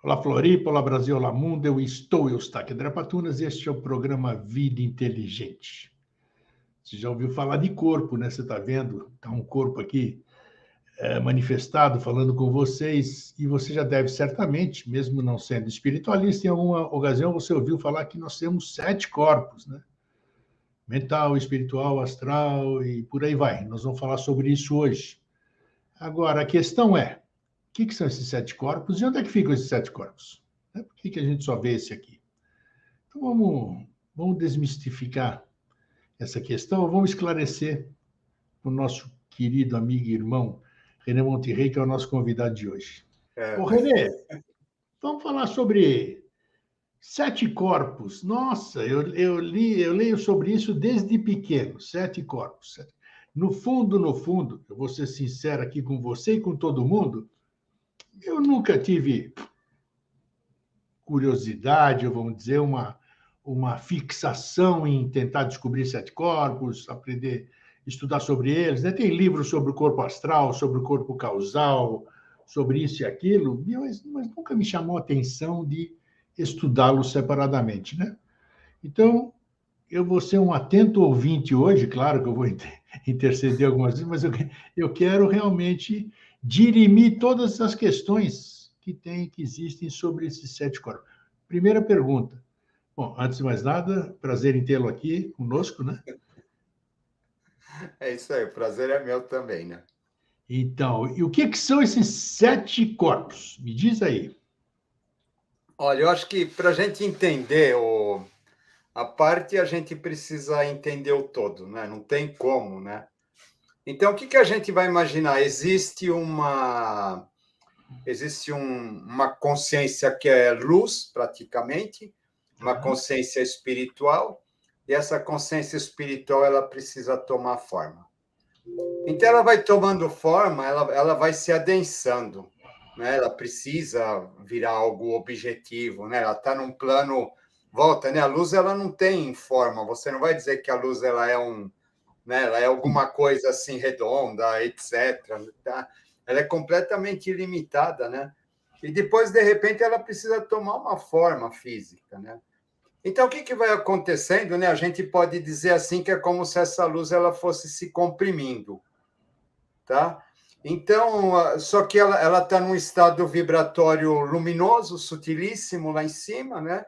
Olá, Floripa, olá, Brasil, olá, mundo. Eu estou, Eustáquio André Patunas, e este é o programa Vida Inteligente. Você já ouviu falar de corpo, né? Você está vendo? Está um corpo aqui manifestado, falando com vocês, e você já deve certamente, mesmo não sendo espiritualista, em alguma ocasião você ouviu falar que nós temos 7 corpos, né? Mental, espiritual, astral e por aí vai. Nós vamos falar sobre isso hoje. Agora, a questão é, o que são esses 7 corpos e onde é que ficam esses 7 corpos? Por que a gente só vê esse aqui? Então, vamos desmistificar essa questão, vamos esclarecer o nosso querido amigo e irmão René Monterrey, que é o nosso convidado de hoje. Ô, René, vamos falar sobre 7 corpos. Nossa, eu leio sobre isso desde pequeno, 7 corpos. No fundo, eu vou ser sincero aqui com você e com todo mundo, eu nunca tive curiosidade, ou vamos dizer, uma fixação em tentar descobrir 7 corpos, aprender, estudar sobre eles. Né? Tem livros sobre o corpo astral, sobre o corpo causal, sobre isso e aquilo, mas nunca me chamou a atenção de estudá-los separadamente. Né? Então, eu vou ser um atento ouvinte hoje, claro que eu vou interceder algumas vezes, mas eu quero realmente dirimir todas as questões que existem sobre esses 7 corpos. Primeira pergunta. Bom, antes de mais nada, prazer em tê-lo aqui conosco, né? É isso aí, o prazer é meu também, né? Então, e o que são esses 7 corpos? Me diz aí. Olha, eu acho que para a gente entender a parte, a gente precisa entender o todo, né? Não tem como, né? Então, o que a gente vai imaginar? Uma consciência que é luz, praticamente, uma consciência espiritual, e essa consciência espiritual ela precisa tomar forma. Então, ela vai tomando forma, ela vai se adensando, né? Ela precisa virar algo objetivo, né? Ela está num plano, volta, né? A luz ela não tem forma. Você não vai dizer que a luz ela é né? Ela é alguma coisa assim redonda, etc. Tá? Ela é completamente ilimitada, né? E depois de repente ela precisa tomar uma forma física, né? Então o que vai acontecendo, né? A gente pode dizer assim que é como se essa luz ela fosse se comprimindo, tá? Então, só que ela está num estado vibratório luminoso, sutilíssimo lá em cima, né?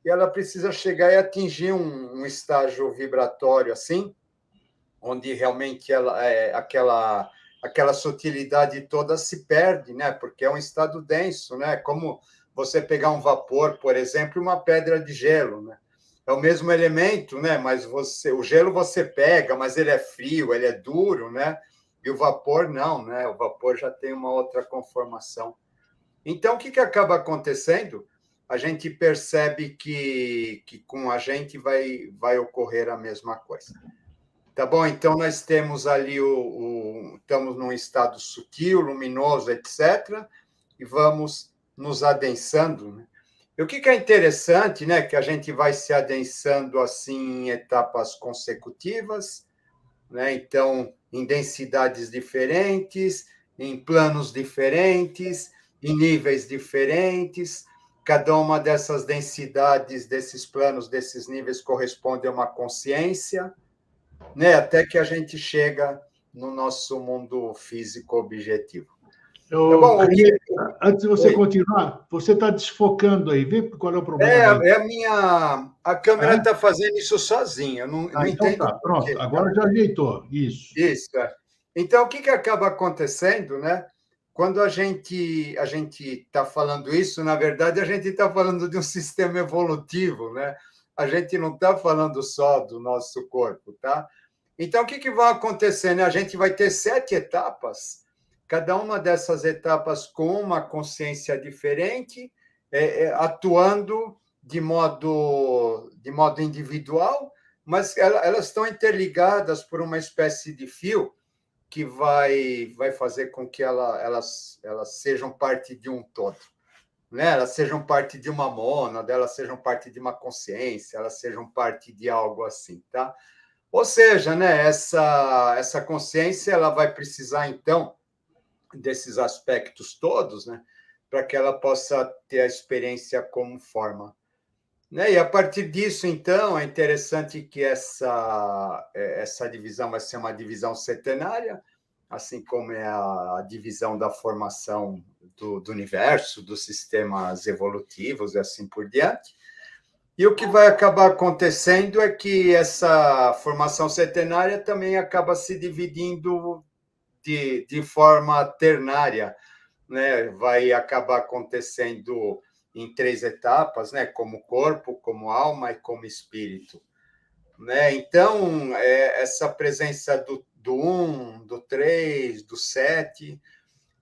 E ela precisa chegar e atingir um estágio vibratório assim, onde realmente aquela sutilidade toda se perde, né? Porque é um estado denso, né? Como você pegar um vapor, por exemplo, e uma pedra de gelo, né? É o mesmo elemento, né? Mas o gelo você pega, mas ele é frio, ele é duro, né? E o vapor não, né? O vapor já tem uma outra conformação. Então, o que acaba acontecendo? A gente percebe que com a gente vai ocorrer a mesma coisa. Tá bom? Então, nós temos ali estamos num estado sutil, luminoso, etc., e vamos nos adensando, né? E o que é interessante, né? Que a gente vai se adensando assim em etapas consecutivas, né? Então, em densidades diferentes, em planos diferentes, em níveis diferentes. Cada uma dessas densidades, desses planos, desses níveis corresponde a uma consciência, né? Até que a gente chega no nosso mundo físico objetivo. Tá bom? René, antes de você continuar, você está desfocando aí, vê qual é o problema aí. A câmera está fazendo isso sozinha, eu não Então entendo tá, por quê. pronto, agora já ajeitou, isso. Isso, é. Então, o que acaba acontecendo, né? Quando a gente está falando isso, na verdade, a gente está falando de um sistema evolutivo, né? A gente não está falando só do nosso corpo, tá? Então, o que vai acontecer, né? A gente vai ter 7 etapas, cada uma dessas etapas com uma consciência diferente, atuando de modo individual, mas elas estão interligadas por uma espécie de fio que vai fazer com que elas sejam parte de um todo, né? Elas sejam parte de uma mônada, elas sejam parte de uma consciência, elas sejam parte de algo assim, tá? Ou seja, né, essa consciência ela vai precisar, então, desses aspectos todos, né, para que ela possa ter a experiência como forma. Né? E a partir disso, então, é interessante que essa divisão vai ser uma divisão setenária, assim como é a divisão da formação do universo, dos sistemas evolutivos e assim por diante. E o que vai acabar acontecendo é que essa formação setenária também acaba se dividindo de forma ternária, né? Vai acabar acontecendo em 3 etapas, né? Como corpo, como alma e como espírito. Né? Então, essa presença do 1, do 3, do 7,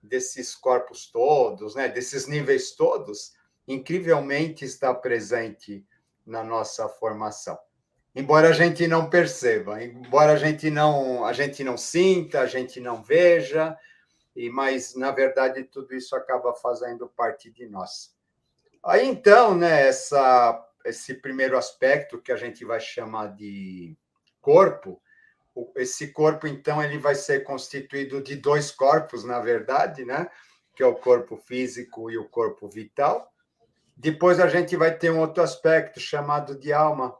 desses corpos todos, né? Desses níveis todos, incrivelmente está presente na nossa formação. Embora a gente não perceba, embora a gente não sinta, a gente não veja, mas, na verdade, tudo isso acaba fazendo parte de nós. Aí, então, né, esse primeiro aspecto que a gente vai chamar de corpo, esse corpo, então, ele vai ser constituído de 2 corpos, na verdade, né, que é o corpo físico e o corpo vital. Depois a gente vai ter um outro aspecto chamado de alma,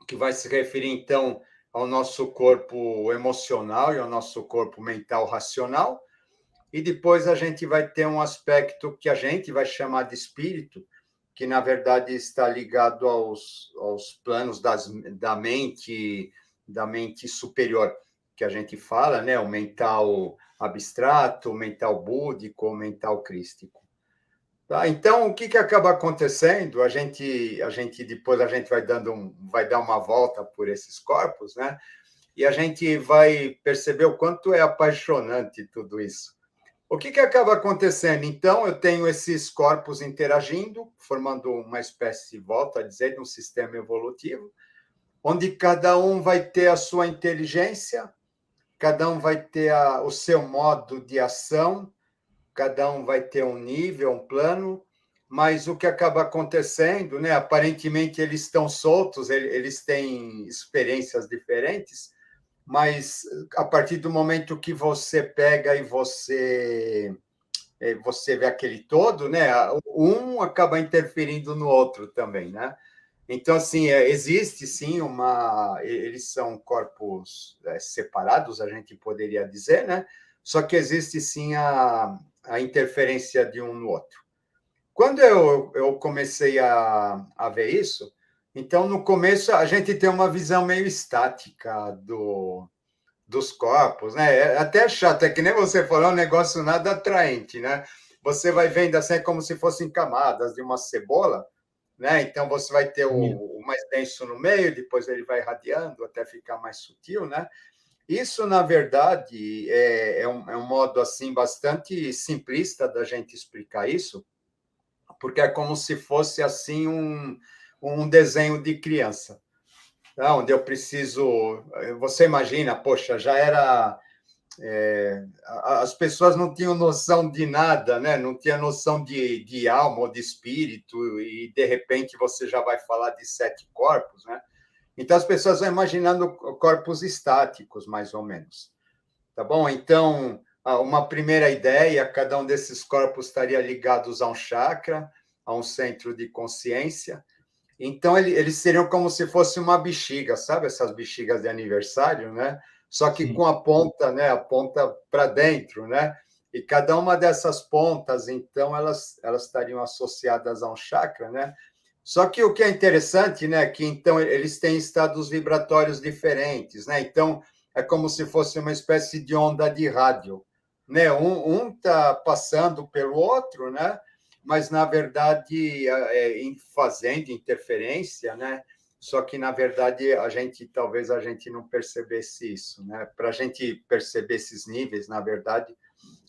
que vai se referir, então, ao nosso corpo emocional e ao nosso corpo mental racional. E depois a gente vai ter um aspecto que a gente vai chamar de espírito, que, na verdade, está ligado aos planos da mente superior, que a gente fala, né? O mental abstrato, o mental búdico, o mental crístico. Tá? Então, o que acaba acontecendo? Depois a gente vai dar uma volta por esses corpos, né? E a gente vai perceber o quanto é apaixonante tudo isso. O que acaba acontecendo? Então, eu tenho esses corpos interagindo, formando uma espécie, volto a dizer, de um sistema evolutivo, onde cada um vai ter a sua inteligência, cada um vai ter o seu modo de ação, cada um vai ter um nível, um plano, mas o que acaba acontecendo, né? Aparentemente eles estão soltos, eles têm experiências diferentes, mas a partir do momento que você pega e você vê aquele todo, né? Um acaba interferindo no outro também, né? Então, assim, existe sim eles são corpos separados, a gente poderia dizer, né? Só que existe sim a interferência de um no outro. Quando eu comecei a ver isso, então, no começo, a gente tem uma visão meio estática dos corpos, né? É até chato, é que nem você falou, é um negócio nada atraente, né? Você vai vendo assim como se fossem camadas de uma cebola, né? Então você vai ter o mais denso no meio, depois ele vai irradiando até ficar mais sutil, né? Isso, na verdade, é um modo assim bastante simplista da gente explicar isso, porque é como se fosse assim um desenho de criança, onde eu preciso. Você imagina, poxa, já era. As pessoas não tinham noção de nada, né? Não tinha noção de alma ou de espírito, e de repente você já vai falar de 7 corpos, né? Então as pessoas vão imaginando corpos estáticos, mais ou menos. Tá bom? Então, uma primeira ideia, cada um desses corpos estaria ligados a um chakra, a um centro de consciência. Então, eles seriam como se fosse uma bexiga, sabe? Essas bexigas de aniversário, né? Só que com a ponta, né? A ponta para dentro, né? E cada uma dessas pontas, então, elas estariam associadas a um chakra, né? Só que o que é interessante, né? Que então eles têm estados vibratórios diferentes, né? Então, é como se fosse uma espécie de onda de rádio, né? Um tá passando pelo outro, né? Mas, na verdade, fazendo interferência, né? Só que, na verdade, talvez a gente não percebesse isso, né? Para a gente perceber esses níveis, na verdade,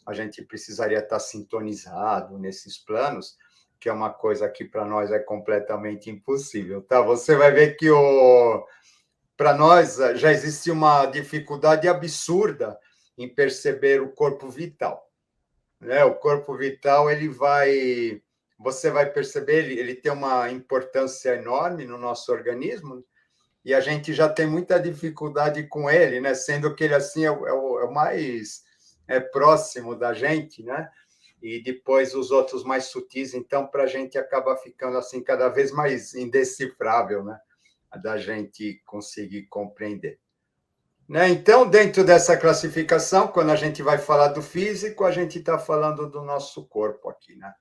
a gente precisaria estar sintonizado nesses planos, que é uma coisa que para nós é completamente impossível, tá? Você vai ver que para nós já existe uma dificuldade absurda em perceber o corpo vital. Né? O corpo vital, você vai perceber, ele tem uma importância enorme no nosso organismo, e a gente já tem muita dificuldade com ele, né? Sendo que ele assim é o mais próximo da gente, né? e depois os outros mais sutis, então, para a gente acaba ficando assim cada vez mais indecifrável, né? Da gente conseguir compreender. Né? Então, dentro dessa classificação, quando a gente vai falar do físico, a gente está falando do nosso corpo aqui, né?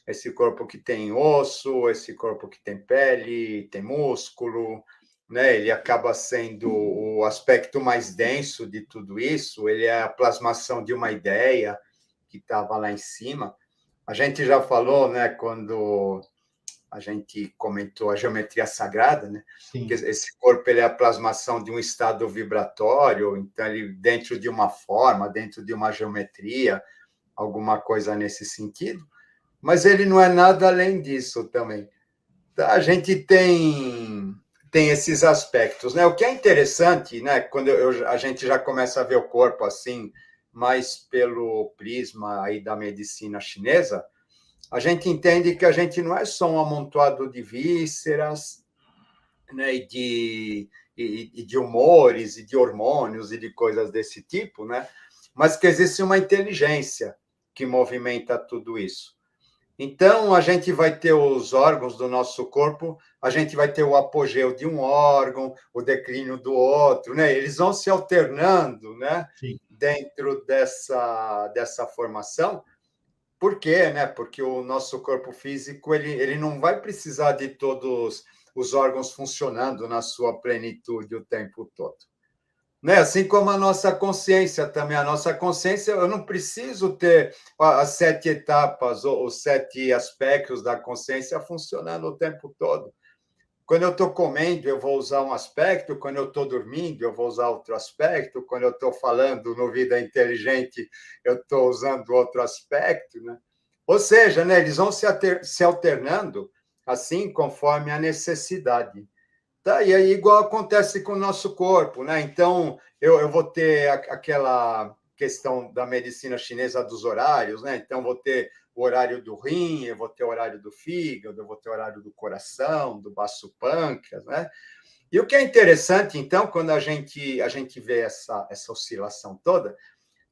Esse corpo que tem osso, esse corpo que tem pele, tem músculo, né? Ele acaba sendo o aspecto mais denso de tudo isso, ele é a plasmação de uma ideia que estava lá em cima. A gente já falou, né, quando a gente comentou a geometria sagrada, né? Sim. Que esse corpo ele é a plasmação de um estado vibratório, então ele dentro de uma forma, dentro de uma geometria, alguma coisa nesse sentido, mas ele não é nada além disso também. Tá? A gente tem esses aspectos, né? O que é interessante, né? Quando a gente já começa a ver o corpo assim, mais pelo prisma aí da medicina chinesa, a gente entende que a gente não é só um amontoado de vísceras, né, e de humores, e de hormônios, e de coisas desse tipo, né, mas que existe uma inteligência que movimenta tudo isso. Então, a gente vai ter os órgãos do nosso corpo, a gente vai ter o apogeu de um órgão, o declínio do outro, né? Eles vão se alternando, né? Sim. Dentro dessa formação. Por quê? Né? Porque o nosso corpo físico ele não vai precisar de todos os órgãos funcionando na sua plenitude o tempo todo. Né? Assim como a nossa consciência também. A nossa consciência, eu não preciso ter as 7 etapas ou os 7 aspectos da consciência funcionando o tempo todo. Quando eu estou comendo, eu vou usar um aspecto, quando eu estou dormindo, eu vou usar outro aspecto, quando eu estou falando no Vida Inteligente, eu estou usando outro aspecto, né? Ou seja, né, eles vão se alternando assim conforme a necessidade. Tá? E aí, igual acontece com o nosso corpo, né? Então, eu vou ter aquela questão da medicina chinesa dos horários, né? Então, vou ter o horário do rim, eu vou ter o horário do fígado, eu vou ter o horário do coração, do baço pâncreas, né? E o que é interessante, então, quando a gente vê essa oscilação toda,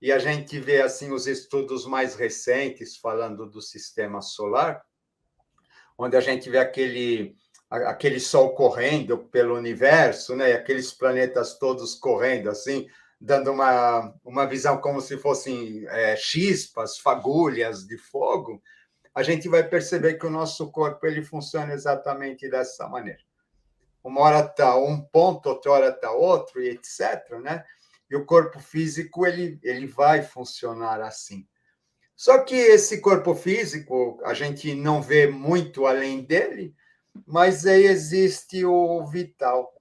e a gente vê, assim, os estudos mais recentes falando do sistema solar, onde a gente vê aquele sol correndo pelo universo, né? E aqueles planetas todos correndo, assim, dando uma visão como se fossem chispas, fagulhas de fogo, a gente vai perceber que o nosso corpo ele funciona exatamente dessa maneira. Uma hora está um ponto, outra hora está outro, e etc., né? E o corpo físico ele vai funcionar assim. Só que esse corpo físico, a gente não vê muito além dele, mas aí existe o vital.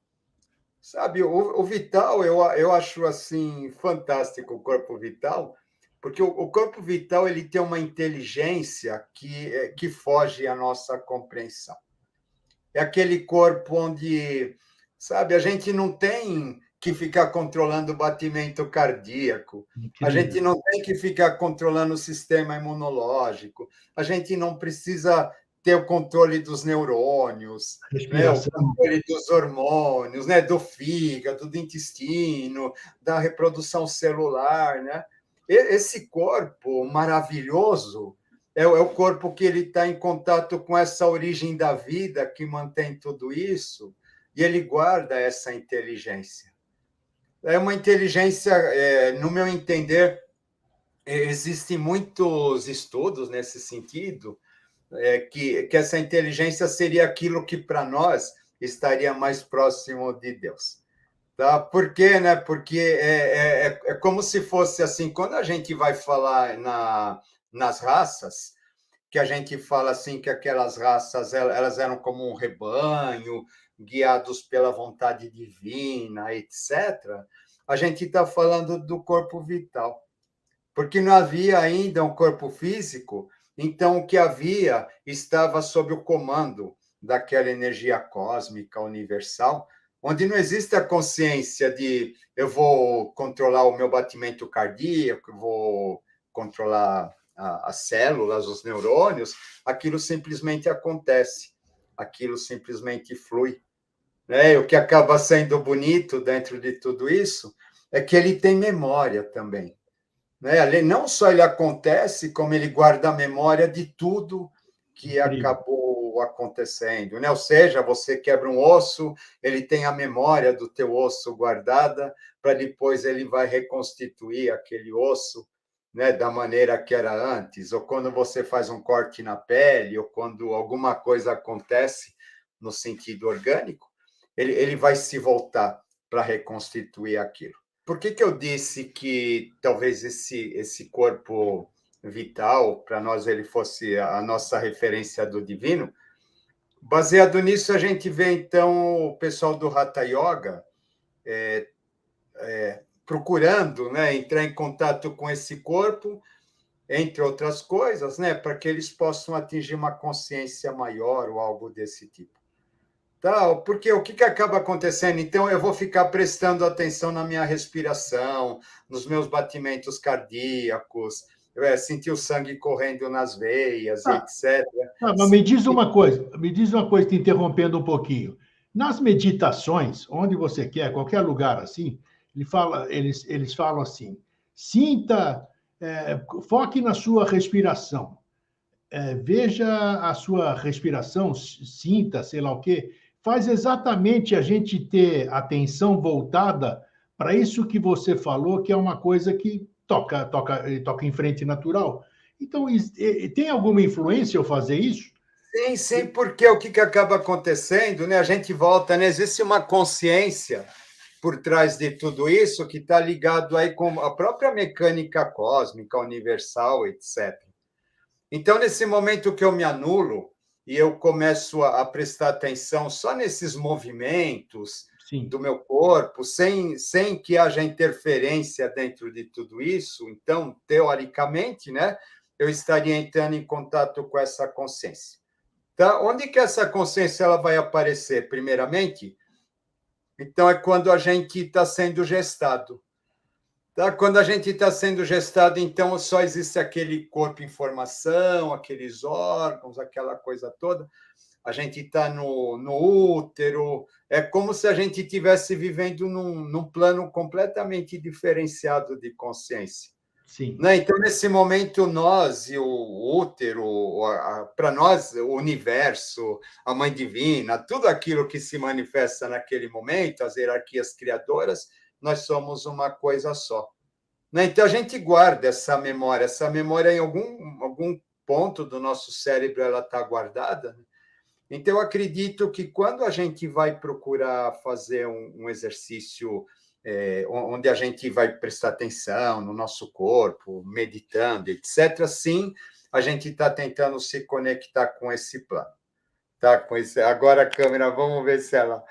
Sabe, o vital, eu acho assim fantástico o corpo vital, porque o corpo vital ele tem uma inteligência que foge à nossa compreensão. É aquele corpo onde, sabe, a gente não tem que ficar controlando o batimento cardíaco, a gente Incrível. não tem que ficar controlando o sistema imunológico, a gente não precisa ter o controle dos neurônios, né, o Respiração. controle dos hormônios, né, do fígado, do intestino, da reprodução celular, né? Esse corpo maravilhoso é o corpo que ele está em contato com essa origem da vida que mantém tudo isso, e ele guarda essa inteligência. É uma inteligência, no meu entender, existem muitos estudos nesse sentido, que essa inteligência seria aquilo que para nós estaria mais próximo de Deus. Tá? Por quê? Né? Porque é como se fosse assim, quando a gente vai falar nas raças, que a gente fala assim que aquelas raças elas eram como um rebanho, guiados pela vontade divina, etc. A gente está falando do corpo vital, porque não havia ainda um corpo físico, então o que havia estava sob o comando daquela energia cósmica universal, onde não existe a consciência de eu vou controlar o meu batimento cardíaco, vou controlar as células, os neurônios, aquilo simplesmente acontece, aquilo simplesmente flui. Né? E o que acaba sendo bonito dentro de tudo isso é que ele tem memória também. né? Não só ele acontece, como ele guarda a memória de tudo que acabou acontecendo, né? Ou seja, você quebra um osso, ele tem a memória do teu osso guardada, para depois ele vai reconstituir aquele osso, né, da maneira que era antes, ou quando você faz um corte na pele, ou quando alguma coisa acontece no sentido orgânico, ele vai se voltar para reconstituir aquilo. Por que eu disse que talvez esse corpo vital, para nós, ele fosse a nossa referência do divino? Baseado nisso, a gente vê, então, o pessoal do Hatha Yoga procurando, né, entrar em contato com esse corpo, entre outras coisas, né, para que eles possam atingir uma consciência maior ou algo desse tipo. Tá? Porque o que acaba acontecendo? Então, eu vou ficar prestando atenção na minha respiração, nos meus batimentos cardíacos, sentir o sangue correndo nas veias, etc. Mas me diz uma coisa, te interrompendo um pouquinho. Nas meditações, onde você quer, qualquer lugar assim, eles falam assim: sinta, foque na sua respiração. Veja a sua respiração, sinta, sei lá o quê, faz exatamente a gente ter atenção voltada para isso que você falou, que é uma coisa que toca em frente natural. Então, tem alguma influência eu fazer isso? Sim, porque o que acaba acontecendo, né? A gente volta, né? Existe uma consciência por trás de tudo isso que está ligado aí com a própria mecânica cósmica, universal, etc. Então, nesse momento que eu me anulo e eu começo a prestar atenção só nesses movimentos Sim. do meu corpo, sem que haja interferência dentro de tudo isso, então, teoricamente, né, eu estaria entrando em contato com essa consciência. Tá? Onde que essa consciência ela vai aparecer? Primeiramente, então, é quando a gente está sendo gestado. Tá? Quando a gente está sendo gestado, então só existe aquele corpo em formação, aqueles órgãos, aquela coisa toda. A gente está no útero, é como se a gente estivesse vivendo num plano completamente diferenciado de consciência. Sim. Né? Então, nesse momento, nós e o útero, para nós, o universo, a Mãe Divina, tudo aquilo que se manifesta naquele momento, as hierarquias criadoras, nós somos uma coisa só. Né? Então, a gente guarda essa memória em algum ponto do nosso cérebro ela está guardada. Né? Então, eu acredito que quando a gente vai procurar fazer um exercício onde a gente vai prestar atenção no nosso corpo, meditando, etc., sim, a gente está tentando se conectar com esse plano. Tá, com esse... Agora a câmera, vamos ver se ela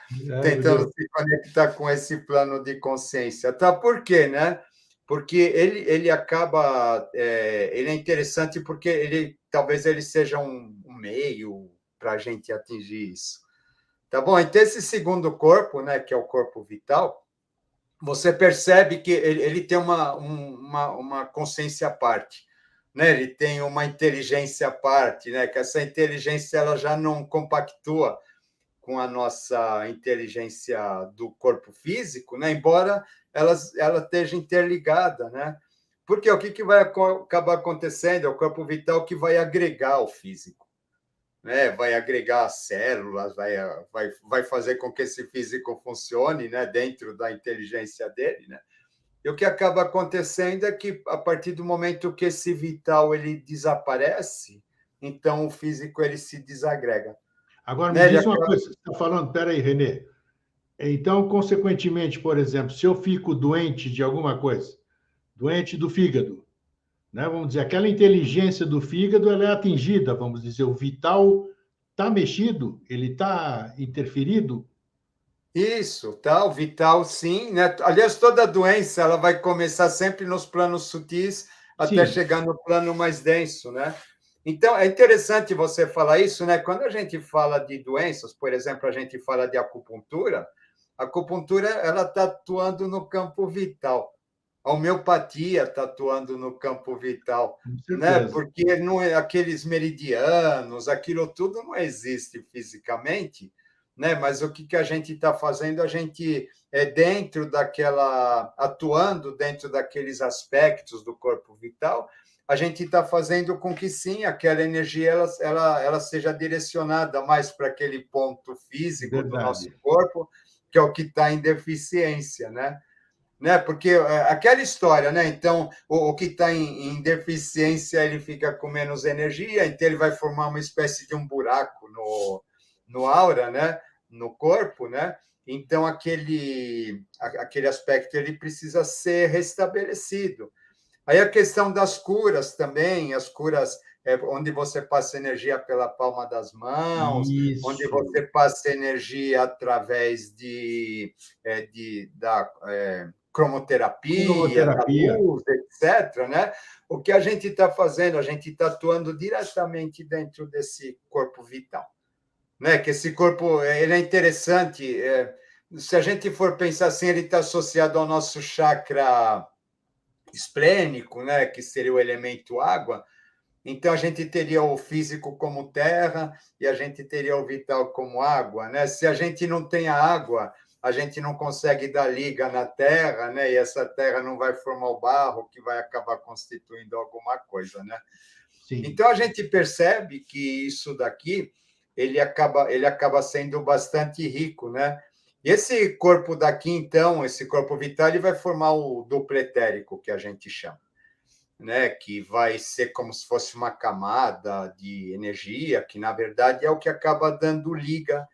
tentando se conectar com esse plano de consciência. Tá? Por quê, né? Porque ele acaba... ele é interessante porque talvez ele seja um meio para a gente atingir isso. Tá bom? Então, esse segundo corpo, né, que é o corpo vital, você percebe que ele tem uma consciência à parte. Né? Ele tem uma inteligência à parte, né? Que essa inteligência ela já não compactua com a nossa inteligência do corpo físico, né? Embora ela esteja interligada. Né? Porque o que vai acabar acontecendo é o corpo vital que vai agregar ao físico. Né? Vai agregar células, vai fazer com que esse físico funcione, né? Dentro da inteligência dele. Né? E o que acaba acontecendo é que, a partir do momento que esse vital ele desaparece, então o físico ele se desagrega. Agora, me diz uma coisa, você está falando, peraí, Renê. Então, consequentemente, por exemplo, se eu fico doente de alguma coisa, doente do fígado, né? Vamos dizer, aquela inteligência do fígado ela é atingida, vamos dizer, o vital está mexido, ele está interferido. Isso, tá? O vital, sim, né? Aliás, toda doença ela vai começar sempre nos planos sutis até Sim. chegar no plano mais denso, né? Então, é interessante você falar isso, né? Quando a gente fala de doenças, por exemplo, a gente fala de acupuntura, a acupuntura ela está atuando no campo vital. A homeopatia está atuando no campo vital, né? Porque não é aqueles meridianos, aquilo tudo não existe fisicamente, né? Mas o que a gente está fazendo? A gente atuando dentro daqueles aspectos do corpo vital, a gente está fazendo com que, sim, aquela energia ela seja direcionada mais para aquele ponto físico do nosso Verdade. corpo, que é o que está em deficiência, né? Porque aquela história, né? Então, o que está em deficiência, ele fica com menos energia, então ele vai formar uma espécie de um buraco no aura, né? No corpo, né? Então, aquele aspecto ele precisa ser restabelecido. Aí a questão das curas também, as curas onde você passa energia pela palma das mãos, onde Isso. você passa energia através da cromoterapia, da Cromoterapia. luz, etc., né? O que a gente está fazendo? A gente está atuando diretamente dentro desse corpo vital, né? Que esse corpo ele é interessante. Se a gente for pensar assim, ele está associado ao nosso chakra esplênico, né? Que seria o elemento água. Então, a gente teria o físico como terra e a gente teria o vital como água, né? Se a gente não tem a água, a gente não consegue dar liga na terra, né? E essa terra não vai formar o barro que vai acabar constituindo alguma coisa, né? Sim. Então, a gente percebe que isso daqui ele acaba sendo bastante rico, né? E esse corpo daqui, então, esse corpo vital, ele vai formar o duplo etérico, que a gente chama, né, que vai ser como se fosse uma camada de energia, que na verdade é o que acaba dando liga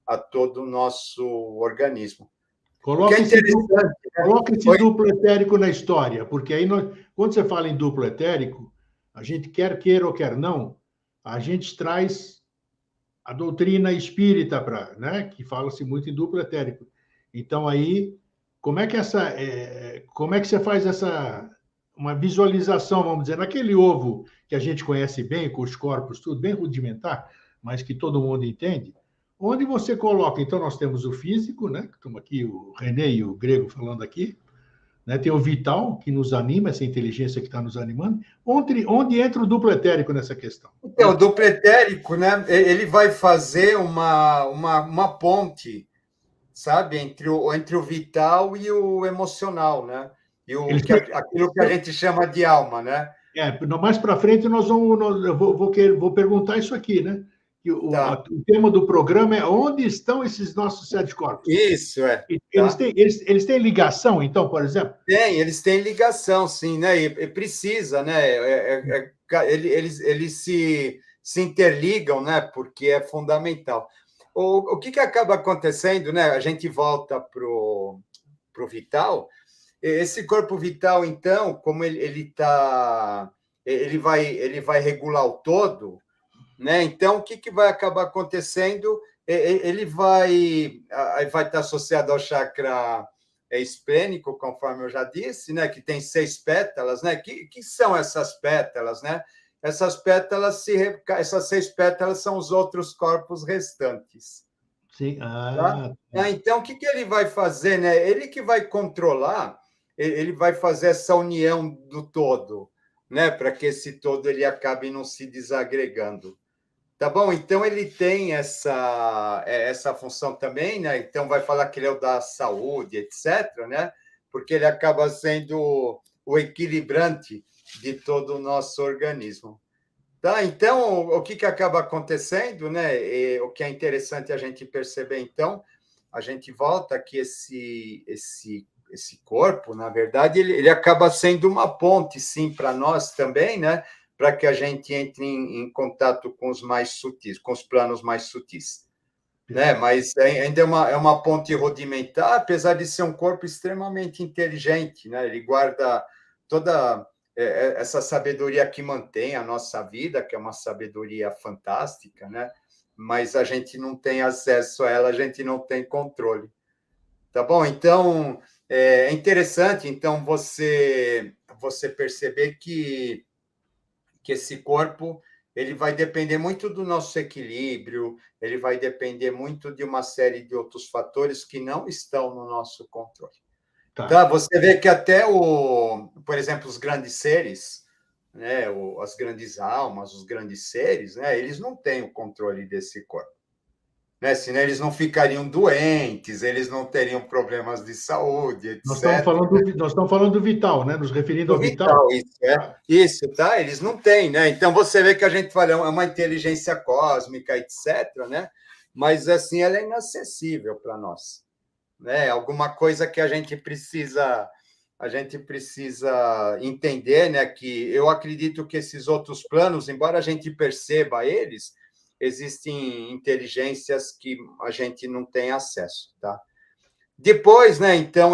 a todo o nosso organismo. O que é Coloque interessante, né? coloque esse duplo etérico na história, porque aí, quando você fala em duplo etérico, a gente quer queira ou quer não, a gente traz a doutrina espírita para, né, que fala-se muito em duplo etérico. Então aí, como é que você faz essa uma visualização, vamos dizer, naquele ovo que a gente conhece bem, com os corpos tudo bem rudimentar, mas que todo mundo entende, onde você coloca, então nós temos o físico, né, que estamos aqui o René e o Grego falando aqui, né, tem o vital que nos anima, essa inteligência que está nos animando, onde entra o duplo etérico nessa questão? Então, o duplo etérico, né, ele vai fazer uma ponte, sabe, entre o vital e o emocional, né? E Eles têm, aquilo que a gente chama de alma, né? mais para frente eu vou perguntar isso aqui, né? Que Tá. o tema do programa é onde estão esses nossos sete corpos? Isso é, Eles tá? têm, eles, eles têm ligação, então, por exemplo? Eles têm ligação, sim, né? E precisa, né? Eles se interligam, né? Porque é fundamental. O que acaba acontecendo, né? A gente volta pro vital. Esse corpo vital, então, como ele vai regular o todo, né? Então, o que vai acabar acontecendo? Ele vai estar associado ao chakra esplênico, conforme eu já disse, né? Que tem 6 pétalas, né? Que são essas pétalas, né? Essas 6 pétalas são os outros corpos restantes. Sim. Tá? Tá. Então, o que ele vai fazer, né? Ele que vai controlar, ele vai fazer essa união do todo, né? Para que esse todo ele acabe não se desagregando. Tá bom? Então ele tem essa função também, né? Então vai falar que ele é o da saúde, etc., né? Porque ele acaba sendo o equilibrante de todo o nosso organismo. Tá? Então, o que acaba acontecendo, né? E o que é interessante a gente perceber, então, a gente volta que esse corpo, na verdade, ele acaba sendo uma ponte, sim, para nós também, né? Para que a gente entre em contato com os mais sutis, com os planos mais sutis. Né? Mas ainda é uma ponte rudimentar, apesar de ser um corpo extremamente inteligente, né? Ele guarda toda essa sabedoria que mantém a nossa vida, que é uma sabedoria fantástica, né? Mas a gente não tem acesso a ela, a gente não tem controle. Tá bom? Então, é interessante então você perceber que esse corpo ele vai depender muito do nosso equilíbrio, ele vai depender muito de uma série de outros fatores que não estão no nosso controle. Tá. Tá? Você vê que até por exemplo, os grandes seres, né, as grandes almas, os grandes seres, né, eles não têm o controle desse corpo. né? Senão eles não ficariam doentes, eles não teriam problemas de saúde, Nós estamos etc. falando nós estamos falando do vital, né? Nos referindo Do ao vital. vital, isso, isso, tá? Eles não têm, né? Então você vê que a gente fala, é uma inteligência cósmica, etc., né? Mas assim, ela é inacessível para nós, né? Alguma coisa que a gente precisa entender, né? Que eu acredito que esses outros planos, embora a gente perceba eles, existem inteligências que a gente não tem acesso, tá? Depois, né, então,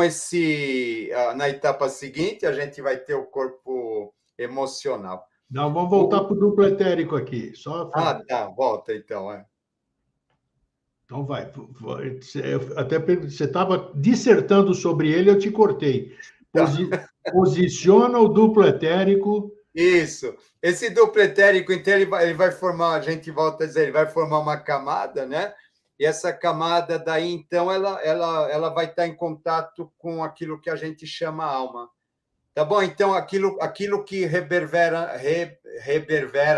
na etapa seguinte, a gente vai ter o corpo emocional. Não, vamos voltar para o duplo etérico aqui. Só Tá, volta então. Então vai. Até você estava dissertando sobre ele, eu te cortei. Tá. Posiciona o duplo etérico. Isso. Esse duplo etérico, então, ele vai formar, a gente volta a dizer, ele vai formar uma camada, né? E essa camada daí, então, ela vai estar em contato com aquilo que a gente chama alma. Tá bom? Então, aquilo que reverbera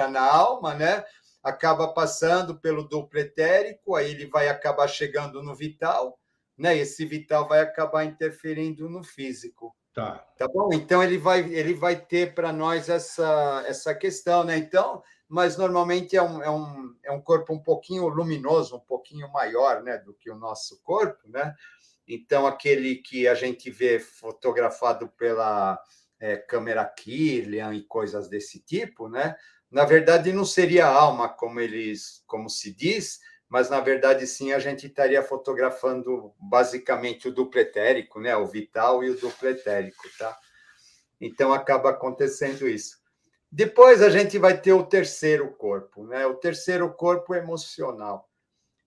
na alma, né? Acaba passando pelo duplo etérico, aí ele vai acabar chegando no vital, né? Esse vital vai acabar interferindo no físico. Tá. Tá bom? Então, ele vai ter para nós essa questão, né? Então, mas normalmente é um corpo um pouquinho luminoso, um pouquinho maior, né, do que o nosso corpo, né? Então, aquele que a gente vê fotografado pela câmera Kirlian e coisas desse tipo, né? Na verdade, não seria alma, como se diz, mas, na verdade, sim, a gente estaria fotografando basicamente o duplo etérico, né? O vital e o duplo etérico, tá? Então, acaba acontecendo isso. Depois, a gente vai ter o terceiro corpo, né? O terceiro corpo emocional.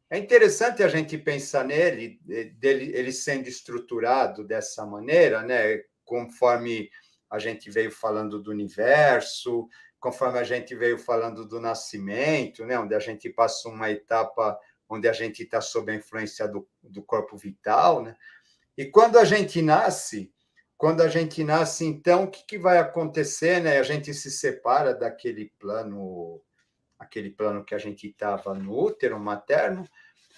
É interessante a gente pensar nele, ele sendo estruturado dessa maneira, né? Conforme a gente veio falando do universo, conforme a gente veio falando do nascimento, né? Onde a gente passa uma etapa onde a gente está sob a influência do corpo vital, né? E quando a gente nasce, então, o que vai acontecer, né? A gente se separa aquele plano que a gente estava no útero materno,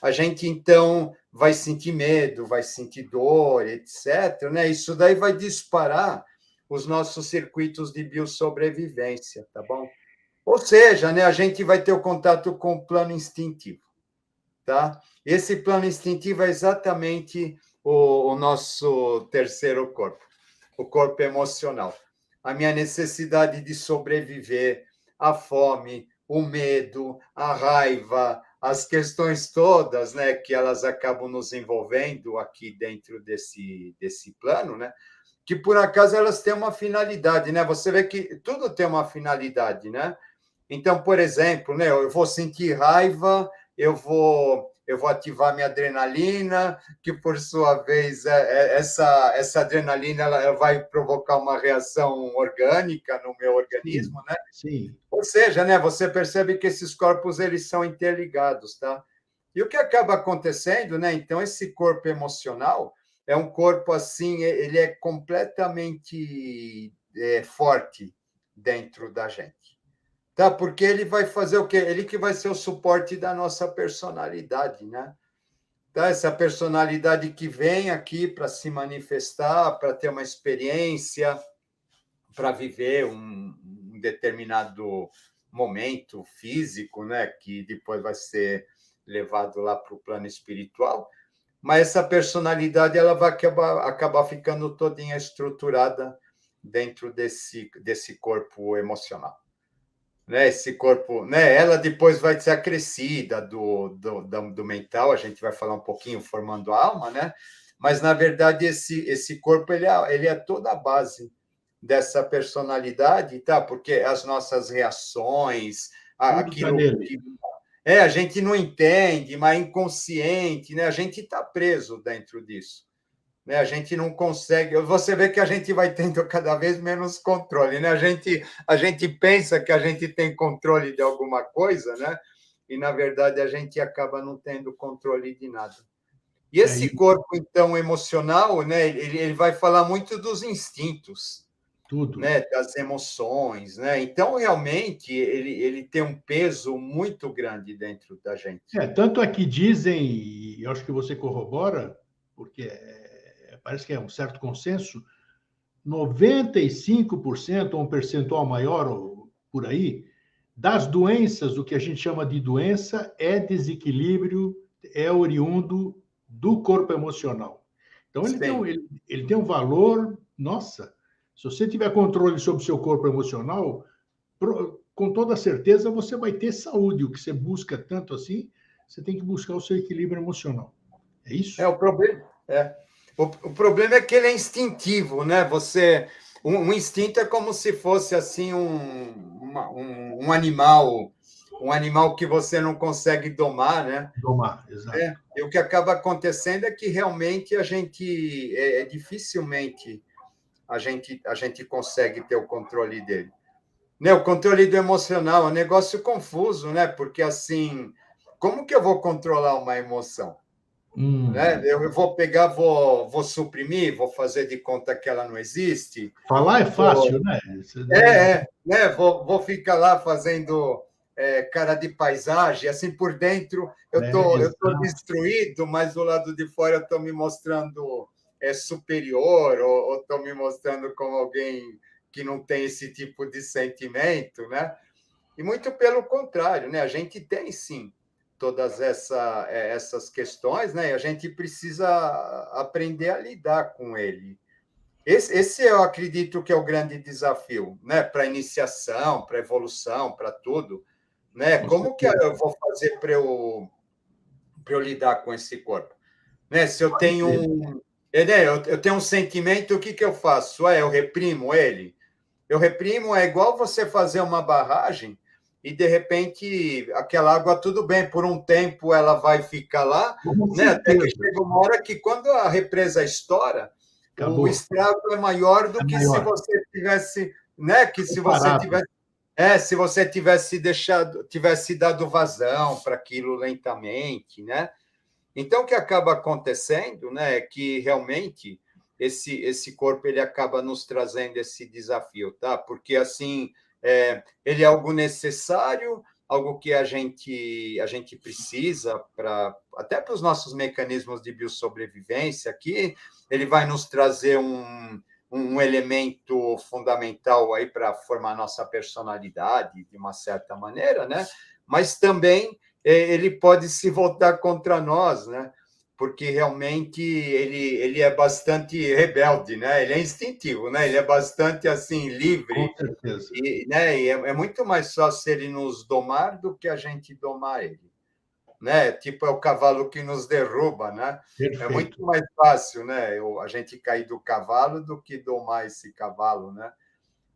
a gente, então, vai sentir medo, vai sentir dor, etc., né? Isso daí vai disparar os nossos circuitos de biossobrevivência, tá bom? Ou seja, né, a gente vai ter o contato com o plano instintivo, tá? Esse plano instintivo é exatamente o nosso terceiro corpo, o corpo emocional. A minha necessidade de sobreviver, a fome, o medo, a raiva, as questões todas, né, que elas acabam nos envolvendo aqui dentro desse plano, né, que por acaso elas têm uma finalidade, né? Você vê que tudo tem uma finalidade, né? Então, por exemplo, né, eu vou sentir raiva, eu vou ativar minha adrenalina, que por sua vez essa adrenalina ela vai provocar uma reação orgânica no meu Sim, organismo, né? sim. Ou seja, né, você percebe que esses corpos eles são interligados, tá? E o que acaba acontecendo, né? Então esse corpo emocional é um corpo assim, ele é completamente forte dentro da gente. Tá? Porque ele vai fazer o quê? Ele que vai ser o suporte da nossa personalidade, né? Tá? Essa personalidade que vem aqui para se manifestar, para ter uma experiência, para viver um determinado momento físico, né? Que depois vai ser levado lá para o plano espiritual. Mas essa personalidade ela vai acabar ficando todinha estruturada dentro desse corpo emocional. Né, esse corpo, né, ela depois vai ser acrescida do mental, a gente vai falar um pouquinho formando a alma, né? Mas, na verdade, esse corpo ele é toda a base dessa personalidade, tá? Porque as nossas reações, Tudo está aquilo nele. que a gente não entende, mas é inconsciente, né? A gente está preso dentro disso. Né? A gente não consegue. Você vê que a gente vai tendo cada vez menos controle, né? A gente pensa que a gente tem controle de alguma coisa, né? E na verdade a gente acaba não tendo controle de nada. E esse corpo então emocional, né? Ele vai falar muito dos instintos, Tudo. Né, das emoções, né? Então, realmente, ele tem um peso muito grande dentro da gente. Tanto é que dizem, e eu acho que você corrobora, porque parece que é um certo consenso, 95% ou um percentual maior ou por aí, das doenças, o que a gente chama de doença, é desequilíbrio, é oriundo do corpo emocional. Então, Sim. ele tem um valor, nossa, se você tiver controle sobre o seu corpo emocional, com toda certeza você vai ter saúde. O que você busca tanto assim, você tem que buscar o seu equilíbrio emocional. É isso? O problema o problema é que ele é instintivo, né? Um instinto é como se fosse assim um animal que você não consegue domar, né? Domar, exato. E o que acaba acontecendo é que realmente a gente dificilmente a gente consegue ter o controle dele. Né? O controle do emocional é um negócio confuso, né? Porque assim, como que eu vou controlar uma emoção? Né? Eu vou pegar, vou suprimir, vou fazer de conta que ela não existe. Falar é Vou, fácil, né? Você deve... né? Vou ficar lá fazendo cara de paisagem, assim por dentro eu tô Exato. destruído, mas do lado de fora eu estou me mostrando superior, ou estou me mostrando como alguém que não tem esse tipo de sentimento, né? E muito pelo contrário, né? A gente tem sim todas essas questões, né? E a gente precisa aprender a lidar com ele. Esse eu acredito que é o grande desafio, né? Para iniciação, para evolução, para tudo, né? Com Como que certeza. eu vou fazer para eu lidar com esse corpo? Né? Se eu tenho eu tenho um sentimento, o que eu faço? Eu reprimo ele? Eu reprimo, é igual você fazer uma barragem e, de repente, aquela água, tudo bem, por um tempo ela vai ficar lá, Com né? Até que certeza. chega uma hora que, quando a represa estoura, o Acabou. estrago é maior É do que se maior. você tivesse, né? Que se você Parado. tivesse, se você tivesse dado vazão para aquilo lentamente, né? Então, o que acaba acontecendo, né, é que realmente esse corpo ele acaba nos trazendo esse desafio, tá? Porque assim ele é algo necessário, algo que a gente precisa até para os nossos mecanismos de biossobrevivência aqui, ele vai nos trazer um elemento fundamental aí para formar nossa personalidade de uma certa maneira, né? Mas também ele pode se voltar contra nós, né? Porque realmente ele é bastante rebelde, né? Ele é instintivo, né? Ele é bastante assim Com livre certeza. né? E é muito mais fácil ele nos domar do que a gente domar ele, né? Tipo, é o cavalo que nos derruba, né? É muito Perfeito. mais fácil, né? A gente cair do cavalo do que domar esse cavalo, né?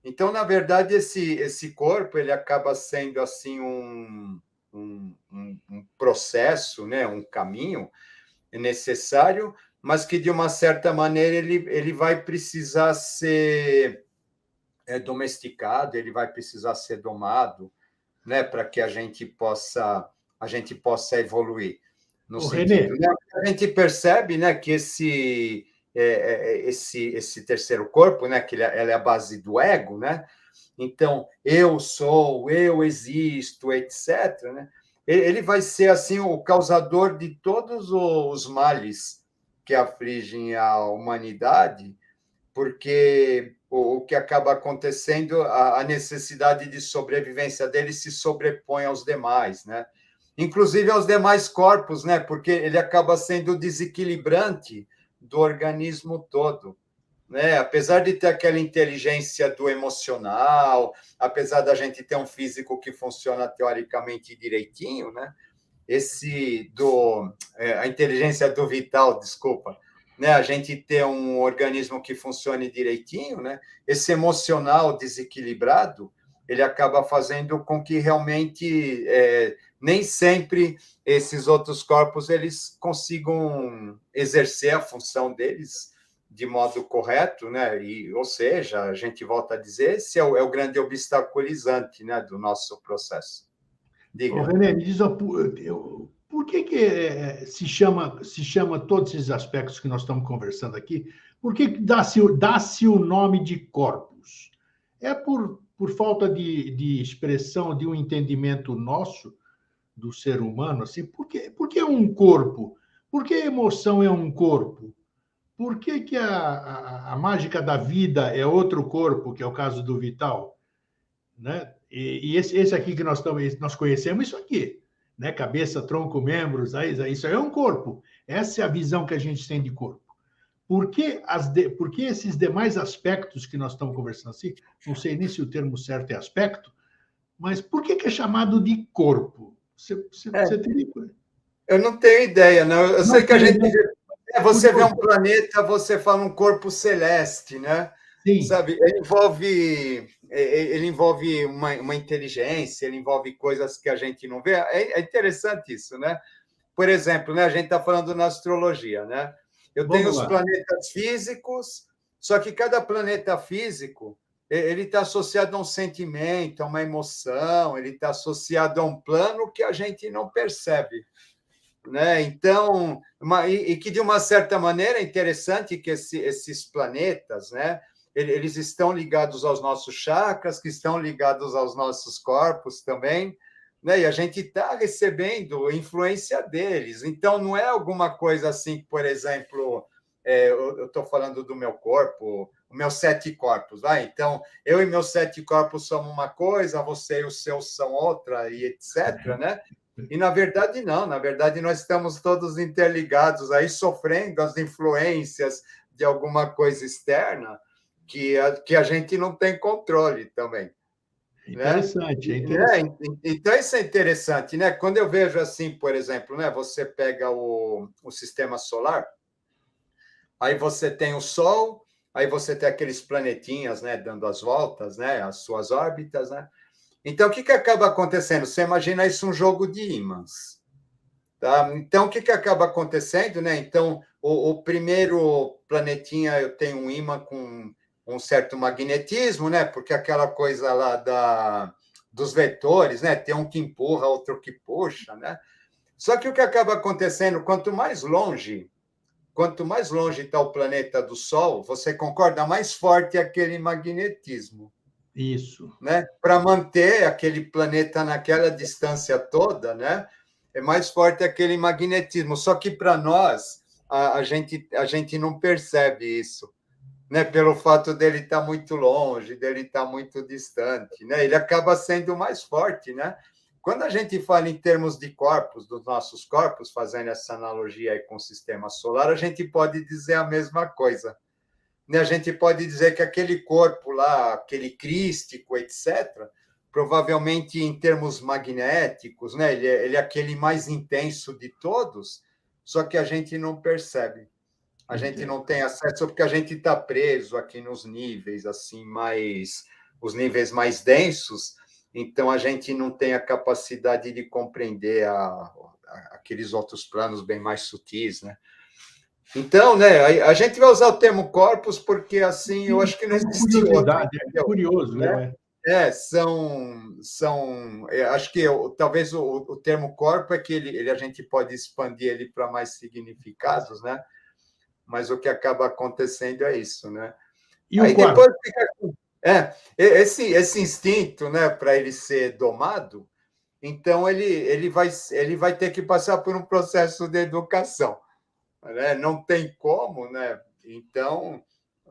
Então, na verdade, esse corpo ele acaba sendo assim um processo, né? Um caminho necessário, mas que de uma certa maneira ele vai precisar ser domesticado, ele vai precisar ser domado, né? Para que a gente possa evoluir no Ô, Renê, sentido, né? A gente percebe, né? Que esse terceiro corpo, né? Que ela é a base do ego, né? Então, eu sou, eu existo, etc., né? Ele vai ser assim o causador de todos os males que afligem a humanidade, porque o que acaba acontecendo, a necessidade de sobrevivência dele se sobrepõe aos demais, né? Inclusive aos demais corpos, né? Porque ele acaba sendo desequilibrante do organismo todo, né? Apesar de ter aquela inteligência do emocional, apesar da gente ter um físico que funciona teoricamente direitinho, né? A inteligência do vital, desculpa, né? A gente ter um organismo que funcione direitinho, né? Esse emocional desequilibrado, ele acaba fazendo com que realmente nem sempre esses outros corpos eles consigam exercer a função deles de modo correto, né? Ou seja, a gente volta a dizer, esse é o grande obstaculizante, né, do nosso processo. Ô, Diga. Renê, me diz, por por que se chama todos esses aspectos que nós estamos conversando aqui, por que dá-se o nome de corpos? É por falta de expressão, de um entendimento nosso do ser humano, assim, por que um corpo? Por que a emoção é um corpo? Por que a mágica da vida é outro corpo, que é o caso do Vital? Né? E esse aqui que nós conhecemos, isso aqui, né? Cabeça, tronco, membros, isso aí é um corpo. Essa é a visão que a gente tem de corpo. Por que esses demais aspectos que nós estamos conversando assim, não sei nem se o termo certo é aspecto, mas por que é chamado de corpo? Você teria... Eu não tenho ideia, não. Eu sei que a gente... Você vê um planeta, você fala um corpo celeste, né? Sim. Sabe, ele envolve uma inteligência, ele envolve coisas que a gente não vê. É interessante isso, né? Por exemplo, né, a gente está falando na astrologia, né? Eu tenho os planetas físicos, só que cada planeta físico ele está associado a um sentimento, a uma emoção, ele está associado a um plano que a gente não percebe. Né? Então, que de uma certa maneira é interessante que esses planetas, né, eles estão ligados aos nossos chakras, que estão ligados aos nossos corpos também, né? E a gente está recebendo influência deles. Então, não é alguma coisa assim, por exemplo, eu estou falando do meu corpo, os meus 7 corpos, vai? Então, eu e meus 7 corpos somos uma coisa, você e os seus são outra, e etc., né? E, na verdade, não. Na verdade, nós estamos todos interligados aí, sofrendo as influências de alguma coisa externa que a gente não tem controle também. Interessante, né? É interessante. Então, isso é interessante, né? Quando eu vejo assim, por exemplo, né, você pega o sistema solar, aí você tem o Sol, aí você tem aqueles planetinhas, né, dando as voltas, né, as suas órbitas, né? Então, o que acaba acontecendo? Você imagina isso um jogo de ímãs. Tá? Então, o que acaba acontecendo? Né? Então, o primeiro planetinha eu tenho um ímã com um certo magnetismo, né? Porque aquela coisa lá dos vetores, né? Tem um que empurra, outro que puxa, né? Só que o que acaba acontecendo, quanto mais longe está o planeta do Sol, você concorda? Mais forte é aquele magnetismo. Isso. Né? Para manter aquele planeta naquela distância toda, né? É mais forte aquele magnetismo. Só que para nós, a gente não percebe isso, né? Pelo fato dele estar muito longe, dele estar muito distante, né? Ele acaba sendo mais forte, né? Quando a gente fala em termos de corpos, dos nossos corpos, fazendo essa analogia aí com o sistema solar, a gente pode dizer a mesma coisa. A gente pode dizer que aquele corpo lá, aquele crístico, etc., provavelmente em termos magnéticos, né? Ele é aquele mais intenso de todos, só que a gente não percebe. A gente não tem acesso porque a gente está preso aqui nos níveis assim os níveis mais densos, então a gente não tem a capacidade de compreender aqueles outros planos bem mais sutis, né? Então, né, a gente vai usar o termo corpos porque, assim, eu acho que não existe outro, entendeu? Curioso, né? Acho que talvez o termo corpo é que a gente pode expandir ele para mais significados, né? Mas o que acaba acontecendo é isso, né? E aí o quarto? depois fica... esse instinto, né, para ele ser domado, então ele vai ter que passar por um processo de educação. Né? Não tem como, né? Então,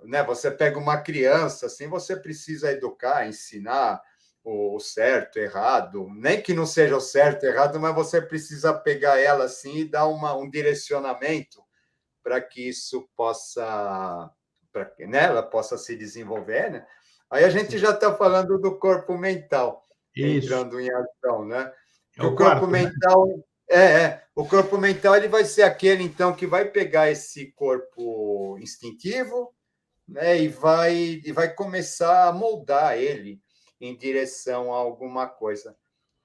né, você pega uma criança, assim, você precisa educar, ensinar o certo, errado, nem que não seja o certo, errado, mas você precisa pegar ela assim e dar um direcionamento para que isso possa, para que, né, ela possa se desenvolver, né? Aí a gente já está falando do corpo mental entrando em ação, né? Que o corpo mental o corpo mental ele vai ser aquele então que vai pegar esse corpo instintivo, né, e vai começar a moldar ele em direção a alguma coisa.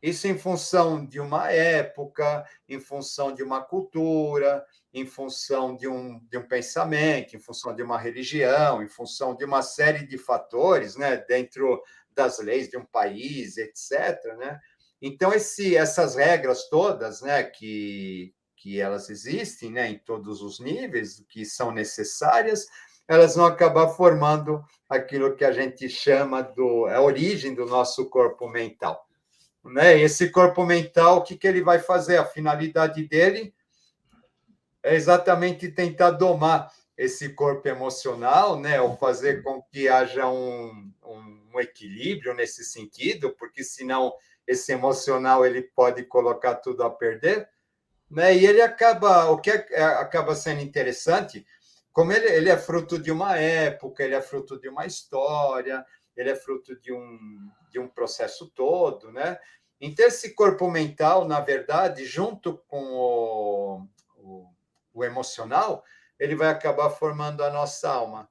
Isso em função de uma época, em função de uma cultura, em função de um pensamento, em função de uma religião, em função de uma série de fatores, né, dentro das leis de um país, etc., né? Então, essas regras todas, né, que elas existem, né, em todos os níveis, que são necessárias, elas vão acabar formando aquilo que a gente chama a origem do nosso corpo mental. Né? E esse corpo mental, o que ele vai fazer? A finalidade dele é exatamente tentar domar esse corpo emocional, né, ou fazer com que haja um equilíbrio nesse sentido, porque senão esse emocional ele pode colocar tudo a perder, né? E ele o que acaba sendo interessante, como ele é fruto de uma época, ele é fruto de uma história, ele é fruto de um processo todo, né? Então, esse corpo mental, na verdade, junto com o emocional, ele vai acabar formando a nossa alma,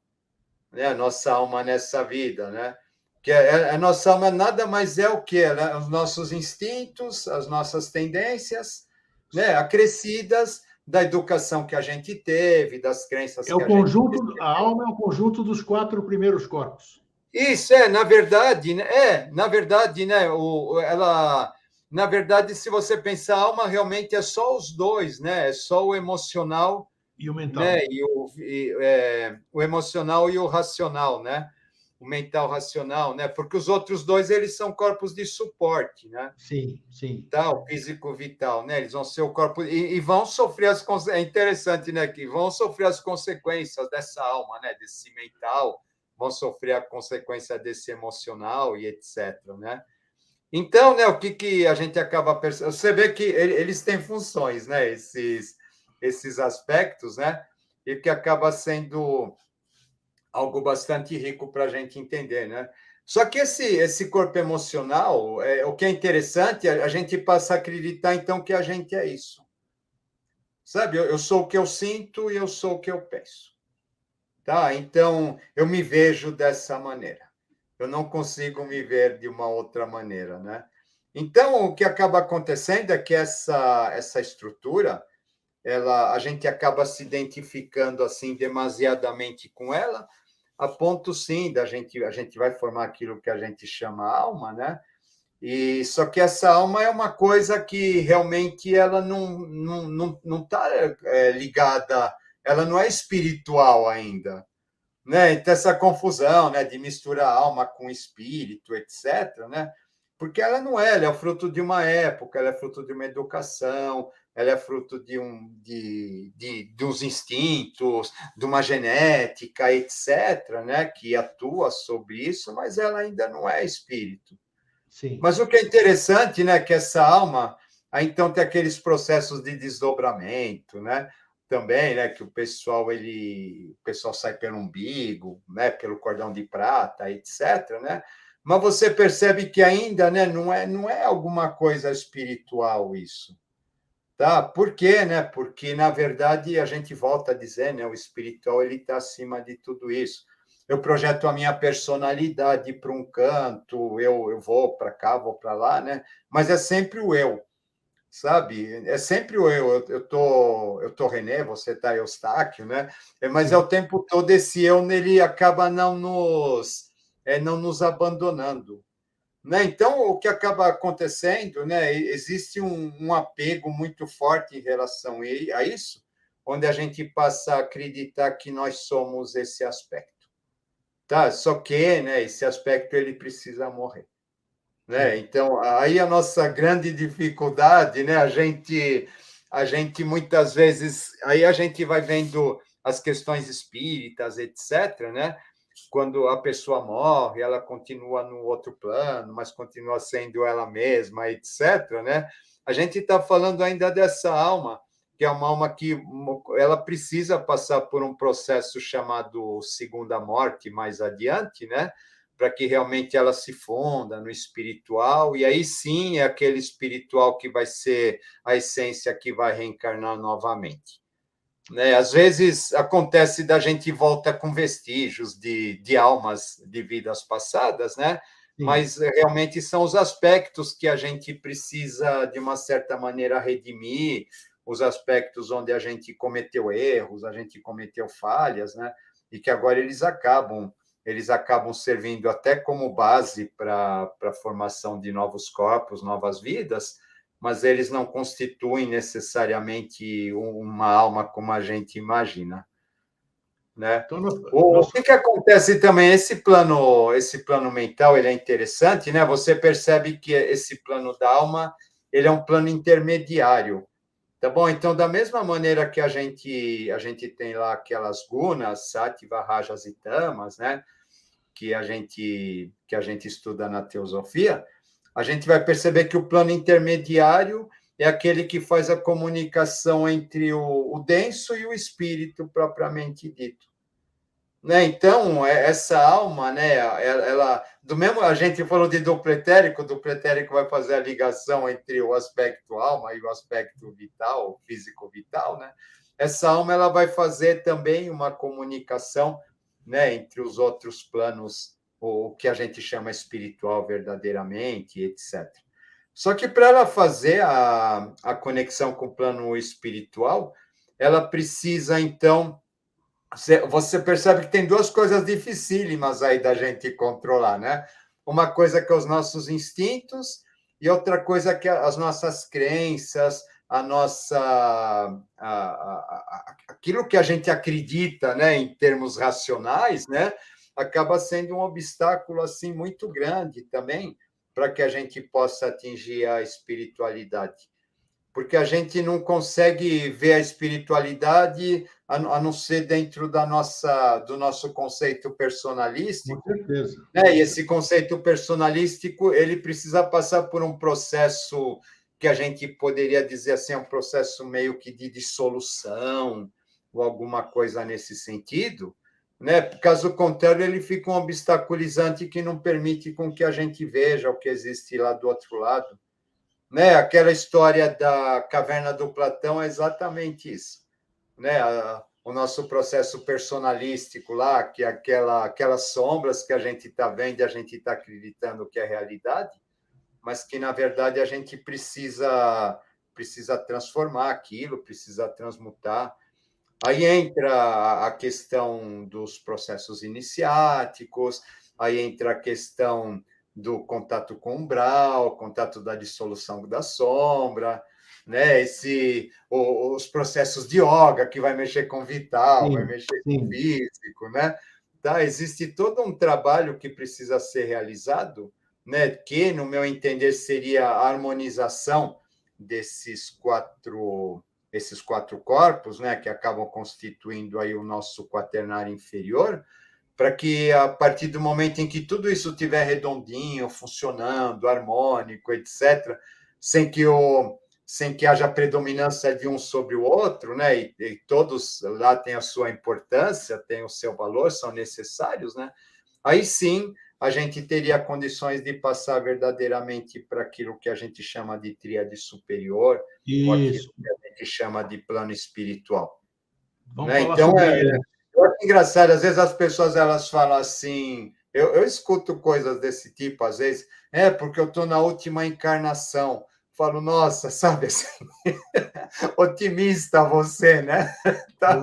né? A nossa alma nessa vida, né? Que a nossa alma nada mais é o que, né? Os nossos instintos, as nossas tendências, né? Acrescidas da educação que a gente teve, das crenças É que o a gente conjunto, a recebeu. alma é o conjunto dos 4 primeiros corpos. Isso na verdade, né? Na verdade, se você pensar, a alma realmente é só os dois, né? É só o emocional, E o mental. né? O emocional e o racional, né? O mental racional, né? Porque os outros dois eles são corpos de suporte, né? Sim, sim. Vital, físico vital, né? Eles vão ser o corpo e vão sofrer as consequências. É interessante, né? Que vão sofrer as consequências dessa alma, né? Desse mental, vão sofrer a consequência desse emocional e etc, né? Então, né? O que a gente acaba percebendo? Você vê que eles têm funções, né? Esses aspectos, né? E que acaba sendo algo bastante rico para a gente entender, né? Só que esse corpo emocional, o que é interessante, a gente passa a acreditar, então, que a gente é isso. Sabe? Eu sou o que eu sinto e eu sou o que eu penso. Tá? Então, eu me vejo dessa maneira. Eu não consigo me ver de uma outra maneira, né? Então, o que acaba acontecendo é que essa estrutura, a gente acaba se identificando assim demasiadamente com ela, a ponto sim a gente vai formar aquilo que a gente chama alma, né? E só que essa alma é uma coisa que realmente ela não está ligada, ela não é espiritual ainda, né? Então essa confusão, né, de misturar alma com espírito, etc, né? Porque ela é o fruto de uma época, ela é fruto de uma educação, ela é fruto de uns instintos, de uma genética, etc, né, que atua sobre isso, mas ela ainda não é espírito. Sim. Mas o que é interessante, né, que essa alma, aí então tem aqueles processos de desdobramento, né? Também, né, que o pessoal sai pelo umbigo, né, pelo cordão de prata, etc, né? Mas você percebe que ainda, né, não é alguma coisa espiritual isso. Tá? Por quê, né? Porque na verdade a gente volta a dizer, né, o espiritual ele está acima de tudo isso. Eu projeto a minha personalidade para um canto, eu vou para cá, vou para lá, né? Mas é sempre o eu, sabe? É sempre o eu. Eu tô René, você tá Eustáquio, né? Mas é Sim. o tempo todo esse eu, ele acaba não nos abandonando, né? Então, o que acaba acontecendo, né? Existe um apego muito forte em relação a isso, onde a gente passa a acreditar que nós somos esse aspecto, tá? Só que, né? Esse aspecto ele precisa morrer, né? Sim. Então, aí a nossa grande dificuldade, né? A gente muitas vezes, aí a gente vai vendo as questões espíritas, etc, né? Quando a pessoa morre, ela continua no outro plano, mas continua sendo ela mesma, etc, né? A gente está falando ainda dessa alma, que é uma alma que ela precisa passar por um processo chamado segunda morte mais adiante, né? Para que realmente ela se funda no espiritual, e aí sim é aquele espiritual que vai ser a essência que vai reencarnar novamente, né? Às vezes acontece da gente volta com vestígios de almas de vidas passadas, né? Sim. Mas realmente são os aspectos que a gente precisa, de uma certa maneira, redimir, os aspectos onde a gente cometeu erros, a gente cometeu falhas, né? E que agora eles acabam eles acabam servindo até como base para a formação de novos corpos, novas vidas, mas eles não constituem necessariamente uma alma como a gente imagina, né? Então, O que acontece também, esse plano mental, ele é interessante, né? Você percebe que esse plano da alma, ele é um plano intermediário, tá bom? Então, da mesma maneira que a gente tem lá aquelas gunas, sattva, rajas e tamas, né? Que a gente estuda na teosofia, a gente vai perceber que o plano intermediário é aquele que faz a comunicação entre o denso e o espírito propriamente dito. Né? Então, essa alma, né, ela, do mesmo, a gente falou de duplo etérico vai fazer a ligação entre o aspecto alma e o aspecto vital, físico vital, né? Essa alma ela vai fazer também uma comunicação, né, entre os outros planos, o que a gente chama espiritual verdadeiramente, etc. Só que para ela fazer a conexão com o plano espiritual, ela precisa, então, você percebe que tem duas coisas dificílimas aí da gente controlar, né? Uma coisa que é os nossos instintos e outra coisa que é as nossas crenças, aquilo que a gente acredita, né, em termos racionais, né, acaba sendo um obstáculo assim muito grande também para que a gente possa atingir a espiritualidade. Porque a gente não consegue ver a espiritualidade a não ser dentro do nosso conceito personalístico. Com certeza. Né? E esse conceito personalístico ele precisa passar por um processo que a gente poderia dizer assim, um processo meio que de dissolução ou alguma coisa nesse sentido, né? Caso contrário, ele fica um obstaculizante que não permite com que a gente veja o que existe lá do outro lado. Né? Aquela história da caverna do Platão é exatamente isso, né? O nosso processo personalístico lá, que é aquelas sombras que a gente está vendo e a gente está acreditando que é realidade, mas que, na verdade, a gente precisa transformar aquilo, precisa transmutar. Aí entra a questão dos processos iniciáticos, aí entra a questão do contato com o umbral, contato da dissolução da sombra, né? Os processos de yoga, que vai mexer com o vital, vai mexer com o físico, né? Tá? Existe todo um trabalho que precisa ser realizado, né? Que, no meu entender, seria a harmonização desses quatro corpos, né, que acabam constituindo aí o nosso quaternário inferior, para que, a partir do momento em que tudo isso estiver redondinho, funcionando, harmônico, etc., sem que haja predominância de um sobre o outro, né, e todos lá têm a sua importância, têm o seu valor, são necessários, né, aí sim a gente teria condições de passar verdadeiramente para aquilo que a gente chama de tríade superior, ou aquilo que a gente chama de plano espiritual. Vamos né? falar Então, sobre... eu acho engraçado, às vezes as pessoas elas falam assim, eu escuto coisas desse tipo, às vezes, porque eu estou na última encarnação. Falo, nossa, sabe assim, otimista você, né? Tá?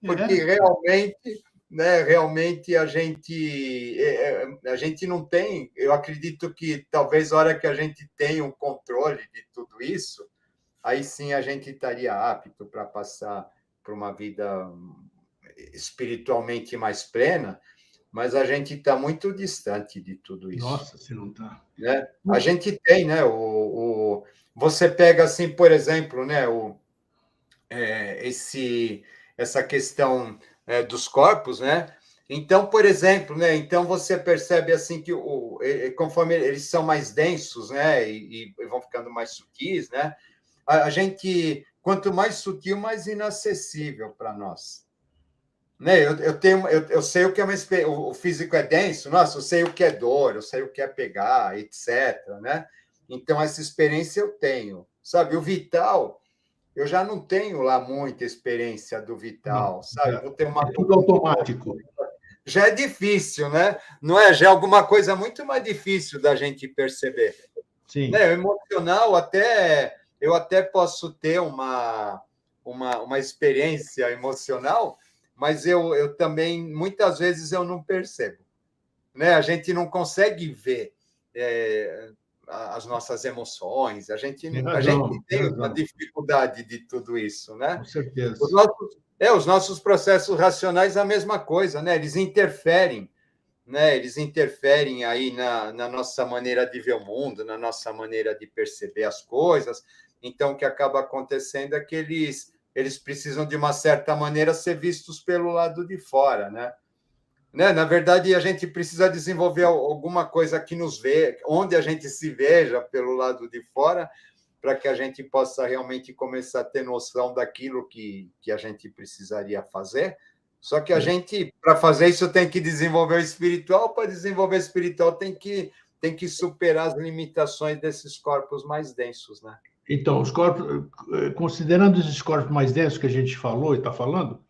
Porque realmente, né, realmente a gente não tem, eu acredito que talvez a hora que a gente tenha um controle de tudo isso, aí sim a gente estaria apto para passar por uma vida espiritualmente mais plena, mas a gente está muito distante de tudo isso. Nossa, se não está. Né? A gente tem, né? Você pega assim, por exemplo, né? Essa questão dos corpos, né? Então, por exemplo, né? Então você percebe assim que conforme eles são mais densos, né? E vão ficando mais sutis, né? A gente, quanto mais sutil, mais inacessível para nós. Né? Eu sei o que é o físico é denso, nossa, eu sei o que é dor, eu sei o que é pegar, etc. Né? Então, essa experiência eu tenho. Sabe, o vital, eu já não tenho lá muita experiência do vital, não, sabe? Vou ter uma tudo automático. Já é difícil, né? Não é? Já é alguma coisa muito mais difícil da gente perceber. Sim. Né? O emocional, eu até posso ter uma experiência emocional, mas eu também, muitas vezes, eu não percebo. Né? A gente não consegue ver as nossas emoções, a gente Tem tem uma razão, dificuldade de tudo isso. Né? com certeza. Os nossos processos racionais, a mesma coisa, né? Eles interferem. Né? Eles interferem aí na nossa maneira de ver o mundo, na nossa maneira de perceber as coisas. Então, o que acaba acontecendo é que eles precisam, de uma certa maneira, ser vistos pelo lado de fora, né? Na verdade, a gente precisa desenvolver alguma coisa que nos vê, onde a gente se veja pelo lado de fora, para que a gente possa realmente começar a ter noção daquilo que a gente precisaria fazer. Só que a gente, para fazer isso, tem que desenvolver o espiritual. Para desenvolver o espiritual, tem que superar as limitações desses corpos mais densos, né? Então, os corpos, considerando esses corpos mais densos que a gente falou e está falando,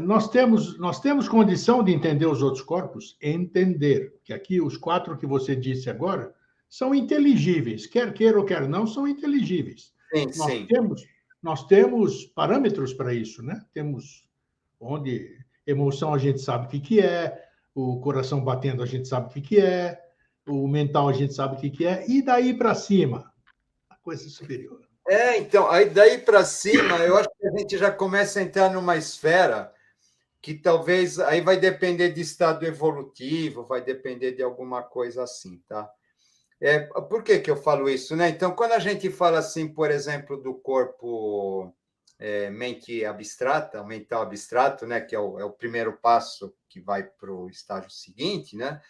nós temos condição de entender os outros corpos? Entender. Que aqui, os quatro que você disse agora, são inteligíveis. Quer queira ou quer não, são inteligíveis. Sim, Nós sim. temos, nós temos parâmetros para isso, né? Temos onde emoção a gente sabe o que é, o coração batendo a gente sabe o que é, o mental a gente sabe o que é, e daí para cima, a coisa superior. Então, aí daí para cima, eu acho que a gente já começa a entrar numa esfera que talvez aí vai depender de estado evolutivo, vai depender de alguma coisa assim, tá? Por que eu falo isso, né? Então, quando a gente fala assim, por exemplo, do corpo mente abstrata, mental abstrato, né? Que é o primeiro passo que vai para o estágio seguinte, né?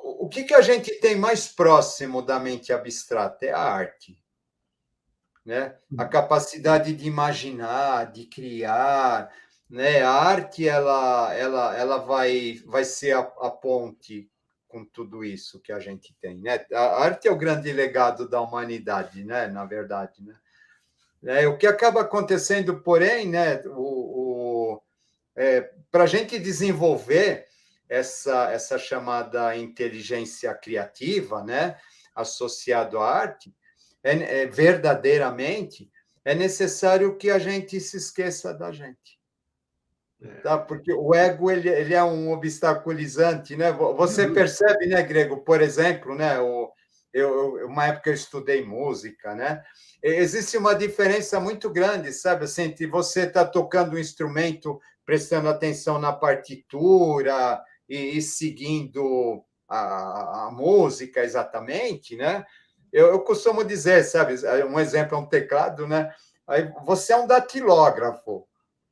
O que a gente tem mais próximo da mente abstrata é a arte, né? A capacidade de imaginar, de criar, né? A arte ela vai ser a ponte com tudo isso que a gente tem, né? A arte é o grande legado da humanidade, né? Na verdade, né? O que acaba acontecendo, porém, né? Para a gente desenvolver essa chamada inteligência criativa, né? Associado à arte, verdadeiramente, é necessário que a gente se esqueça da gente. Tá? Porque o ego ele é um obstaculizante, né? Você percebe, né, Grego? Por exemplo, né? Uma época eu estudei música, né? Existe uma diferença muito grande, sabe? Assim, entre você estar tocando um instrumento, prestando atenção na partitura e seguindo a música exatamente, né? Eu costumo dizer, sabe? Um exemplo é um teclado, né? Aí você é um datilógrafo,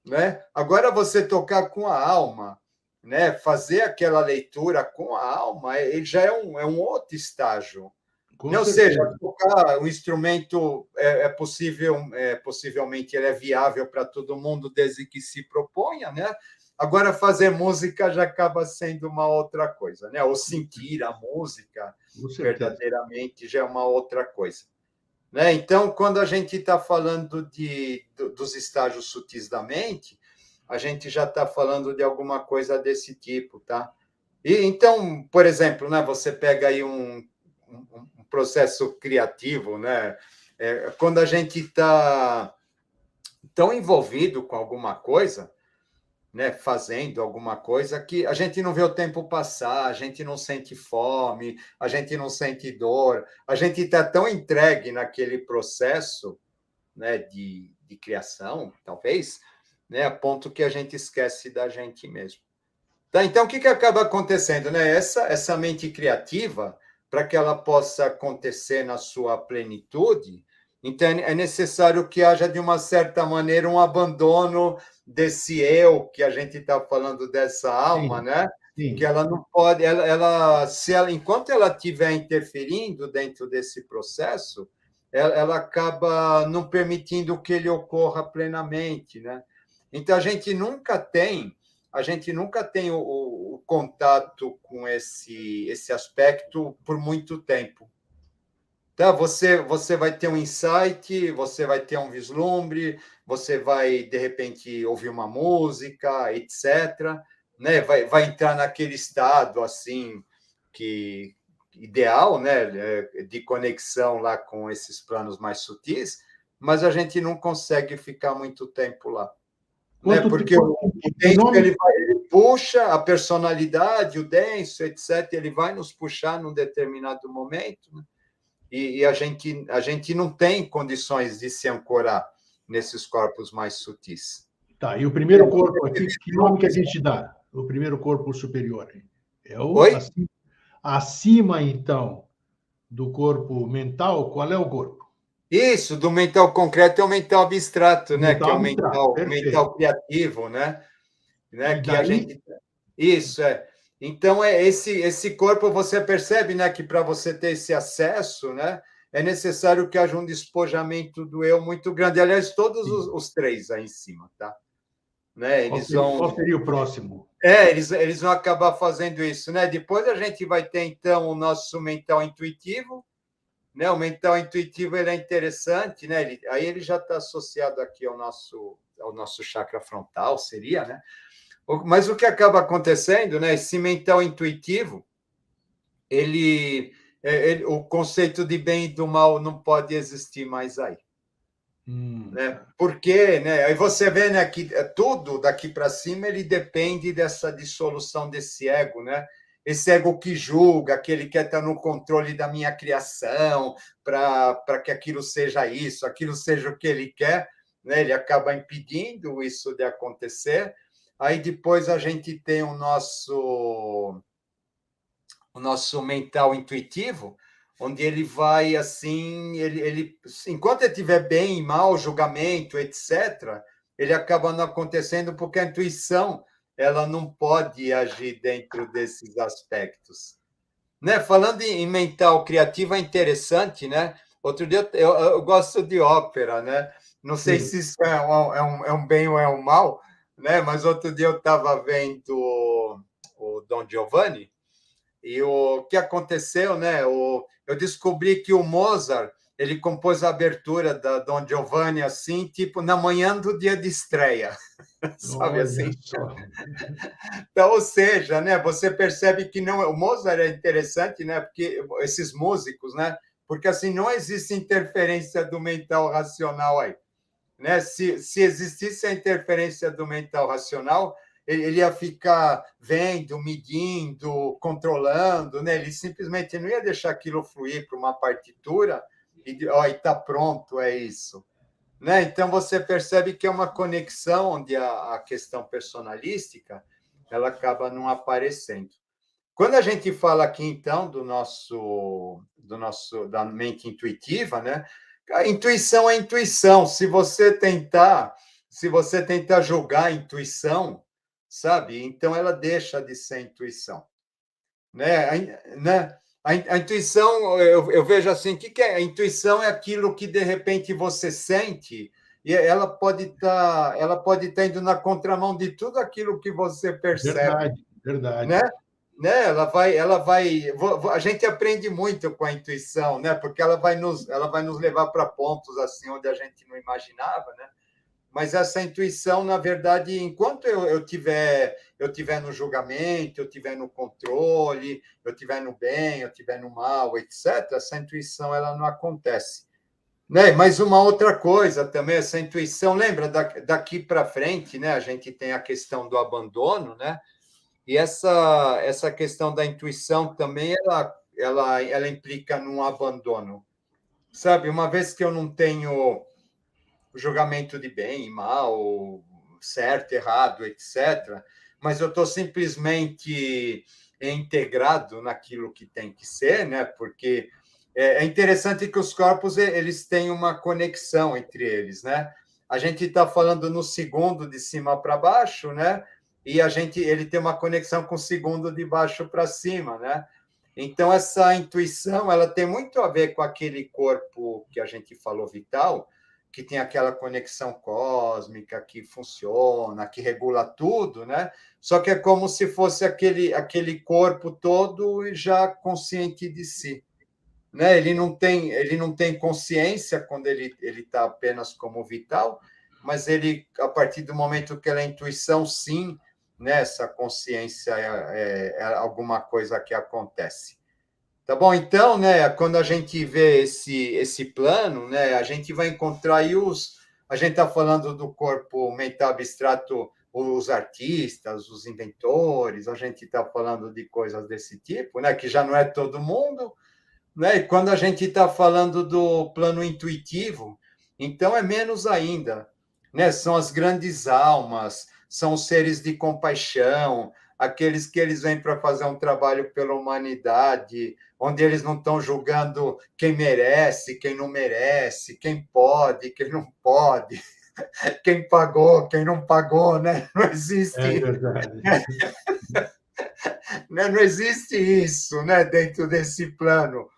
né? Agora você tocar com a alma, né? Fazer aquela leitura com a alma, ele já é um outro estágio. Com Né? Ou seja, certeza. tocar o instrumento é possível, possivelmente ele é viável para todo mundo desde que se proponha, né? Agora fazer música já acaba sendo uma outra coisa, né? Ou sentir a música Com certeza. verdadeiramente já é uma outra coisa. Né? Então, quando a gente está falando dos estágios sutis da mente, a gente já está falando de alguma coisa desse tipo, tá? E então, por exemplo, né, você pega aí um processo criativo, né? Quando a gente está tão envolvido com alguma coisa, né, fazendo alguma coisa que a gente não vê o tempo passar, a gente não sente fome, a gente não sente dor, a gente está tão entregue naquele processo, né, de criação, talvez, né, a ponto que a gente esquece da gente mesmo. Tá, então, o que acaba acontecendo? Né? Essa mente criativa, para que ela possa acontecer na sua plenitude, então é necessário que haja, de uma certa maneira, um abandono desse eu, que a gente está falando dessa alma, Sim, né? Que sim. ela não pode, enquanto ela estiver interferindo dentro desse processo, ela acaba não permitindo que ele ocorra plenamente, né? Então a gente nunca tem o contato com esse aspecto por muito tempo. Tá? Você vai ter um insight, você vai ter um vislumbre, você vai, de repente, ouvir uma música, etc. Né? Vai entrar naquele estado assim que ideal, né? De conexão lá com esses planos mais sutis, mas a gente não consegue ficar muito tempo lá. Né? Porque o denso ele puxa a personalidade, o denso, etc. Ele vai nos puxar num determinado momento, né? E a gente não tem condições de se ancorar nesses corpos mais sutis. Tá, e o primeiro corpo aqui, que nome que a gente dá? O primeiro corpo superior. É o acima, então, do corpo mental, qual é o corpo? Isso, do mental concreto é o mental abstrato, né? Que é o abstrato, mental criativo, né? E Que daí... a gente... Isso, é. Então, esse corpo, você percebe, né, que para você ter esse acesso, né, é necessário que haja um despojamento do eu muito grande. Aliás, todos os três aí em cima, tá? Né? Qual seria o próximo? Eles vão acabar fazendo isso, né? Depois a gente vai ter, então, o nosso mental intuitivo, né? O mental intuitivo ele é interessante, né? Aí ele já está associado aqui ao nosso chakra frontal, seria, né? Mas o que acaba acontecendo, né? Esse mental intuitivo, o conceito de bem e do mal não pode existir mais aí. Né? Porque, né? Aí você vê, né, que tudo daqui para cima ele depende dessa dissolução desse ego, né? Esse ego que julga, que ele quer estar no controle da minha criação, para que aquilo seja isso, aquilo seja o que ele quer, né? Ele acaba impedindo isso de acontecer. Aí depois a gente tem o nosso mental intuitivo, onde ele vai assim, enquanto ele estiver bem e mal, julgamento, etc., ele acaba não acontecendo porque a intuição ela não pode agir dentro desses aspectos. Né? Falando em mental criativo, é interessante, né? Outro dia eu gosto de ópera, né? Não sei se isso é um bem ou é um mal, né? Mas outro dia eu estava vendo o Don Giovanni, e o que aconteceu, né? Eu descobri que o Mozart ele compôs a abertura da Don Giovanni assim, tipo na manhã do dia de estreia, sabe assim? Então, ou seja, né? Você percebe que não. O Mozart é interessante, né? Porque esses músicos, né? Porque assim não existe interferência do mental racional aí, né? Se existisse a interferência do mental racional, ele ia ficar vendo, medindo, controlando, né? Ele simplesmente não ia deixar aquilo fluir para uma partitura e está pronto, é isso. Né? Então, você percebe que é uma conexão onde a questão personalística ela acaba não aparecendo. Quando a gente fala aqui, então, da mente intuitiva, né? A intuição é intuição. Se você tentar julgar a intuição, sabe? Então ela deixa de ser intuição, né? A intuição, eu vejo assim, o que é? A intuição é aquilo que de repente você sente e ela pode estar indo na contramão de tudo aquilo que você percebe, verdade. né? Ela vai, a gente aprende muito com a intuição, né? Porque ela vai nos levar para pontos assim onde a gente não imaginava, né? Mas essa intuição, na verdade, enquanto eu tiver no julgamento, eu tiver no controle, eu tiver no bem, eu tiver no mal, etc., essa intuição ela não acontece. Né? Mas uma outra coisa também, essa intuição, lembra, daqui para frente, né? A gente tem a questão do abandono, né? E essa questão da intuição também, ela implica num abandono. Sabe, uma vez que eu não tenho o julgamento de bem e mal, certo, errado, etc., mas eu estou simplesmente integrado naquilo que tem que ser, né? Porque é interessante que os corpos eles têm uma conexão entre eles, né? A gente está falando no segundo de cima para baixo, né? E ele tem uma conexão com o segundo de baixo para cima, né? Então essa intuição ela tem muito a ver com aquele corpo que a gente falou vital, que tem aquela conexão cósmica que funciona, que regula tudo, né? Só que é como se fosse aquele corpo todo já consciente de si, né? Ele não tem consciência quando ele está apenas como vital, mas ele, a partir do momento que ele é intuição, sim, né? Essa consciência é alguma coisa que acontece. Tá bom? Então, né, quando a gente vê esse plano, né, a gente vai encontrar aí A gente está falando do corpo mental abstrato, os artistas, os inventores, a gente está falando de coisas desse tipo, né? Que já não é todo mundo, né? E quando a gente está falando do plano intuitivo, então é menos ainda, né? São as grandes almas, são os seres de compaixão, aqueles que eles vêm para fazer um trabalho pela humanidade, onde eles não estão julgando quem merece, quem não merece, quem pode, quem não pode, quem pagou, quem não pagou, né? Não É existe, verdade. né? Não existe isso, né? Dentro desse plano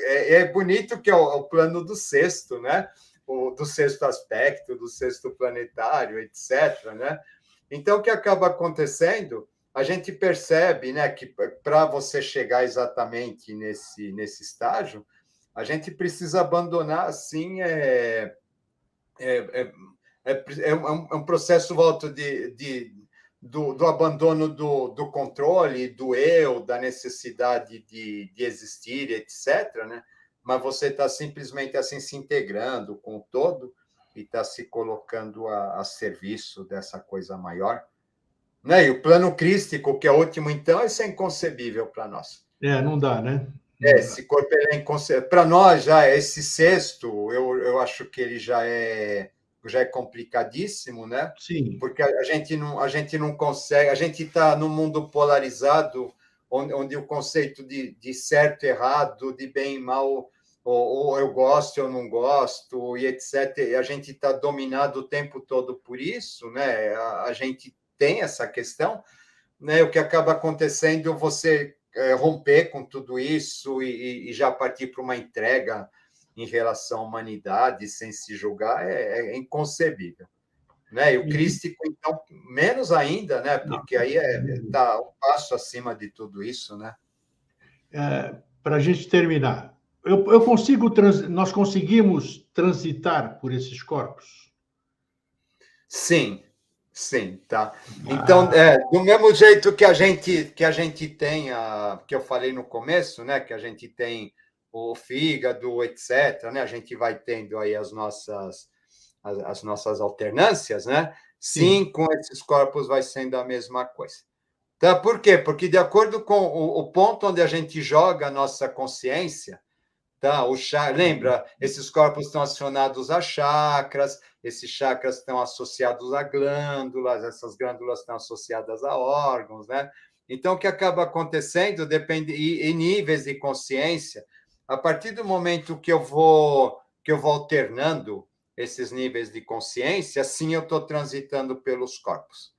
é bonito que é o plano do sexto, né? Do sexto aspecto, do sexto planetário, etc., né? Então, o que acaba acontecendo, a gente percebe, né, que para você chegar exatamente nesse estágio, a gente precisa abandonar, assim, é, é um processo, volto, do abandono do controle, do eu, da necessidade de existir, etc., né? Mas você está simplesmente assim se integrando com o todo e está se colocando a serviço dessa coisa maior. Né? E o plano crístico, que é último, então, isso é inconcebível para nós. Não dá, né? Não dá. Esse corpo é inconcebível. Para nós, já, esse sexto, eu acho que ele já é complicadíssimo, né? Sim. Porque a gente não consegue, a gente está num mundo polarizado, onde o conceito de certo e errado, de bem e mal, ou eu gosto ou não gosto, e etc., e a gente está dominado o tempo todo por isso, né? A gente tem essa questão, né? O que acaba acontecendo, você romper com tudo isso e já partir para uma entrega em relação à humanidade, sem se julgar, é inconcebível. Né? E o crístico, então, menos ainda, né? Não. Porque aí está um passo acima de tudo isso, né? Para a gente terminar, nós conseguimos transitar por esses corpos? Sim, sim, tá. Então, Ah, do mesmo jeito que a gente tem que eu falei no começo, né, que a gente tem o fígado, etc., né, a gente vai tendo aí as nossas alternâncias, né? sim. Sim, com esses corpos vai sendo a mesma coisa. Tá? Por quê? Porque de acordo com o ponto onde a gente joga a nossa consciência, tá? Lembra, esses corpos estão acionados a chakras, esses chakras estão associados a glândulas, essas glândulas estão associadas a órgãos, né? Então, o que acaba acontecendo depende e níveis de consciência. A partir do momento que eu vou alternando esses níveis de consciência, assim eu estou transitando pelos corpos.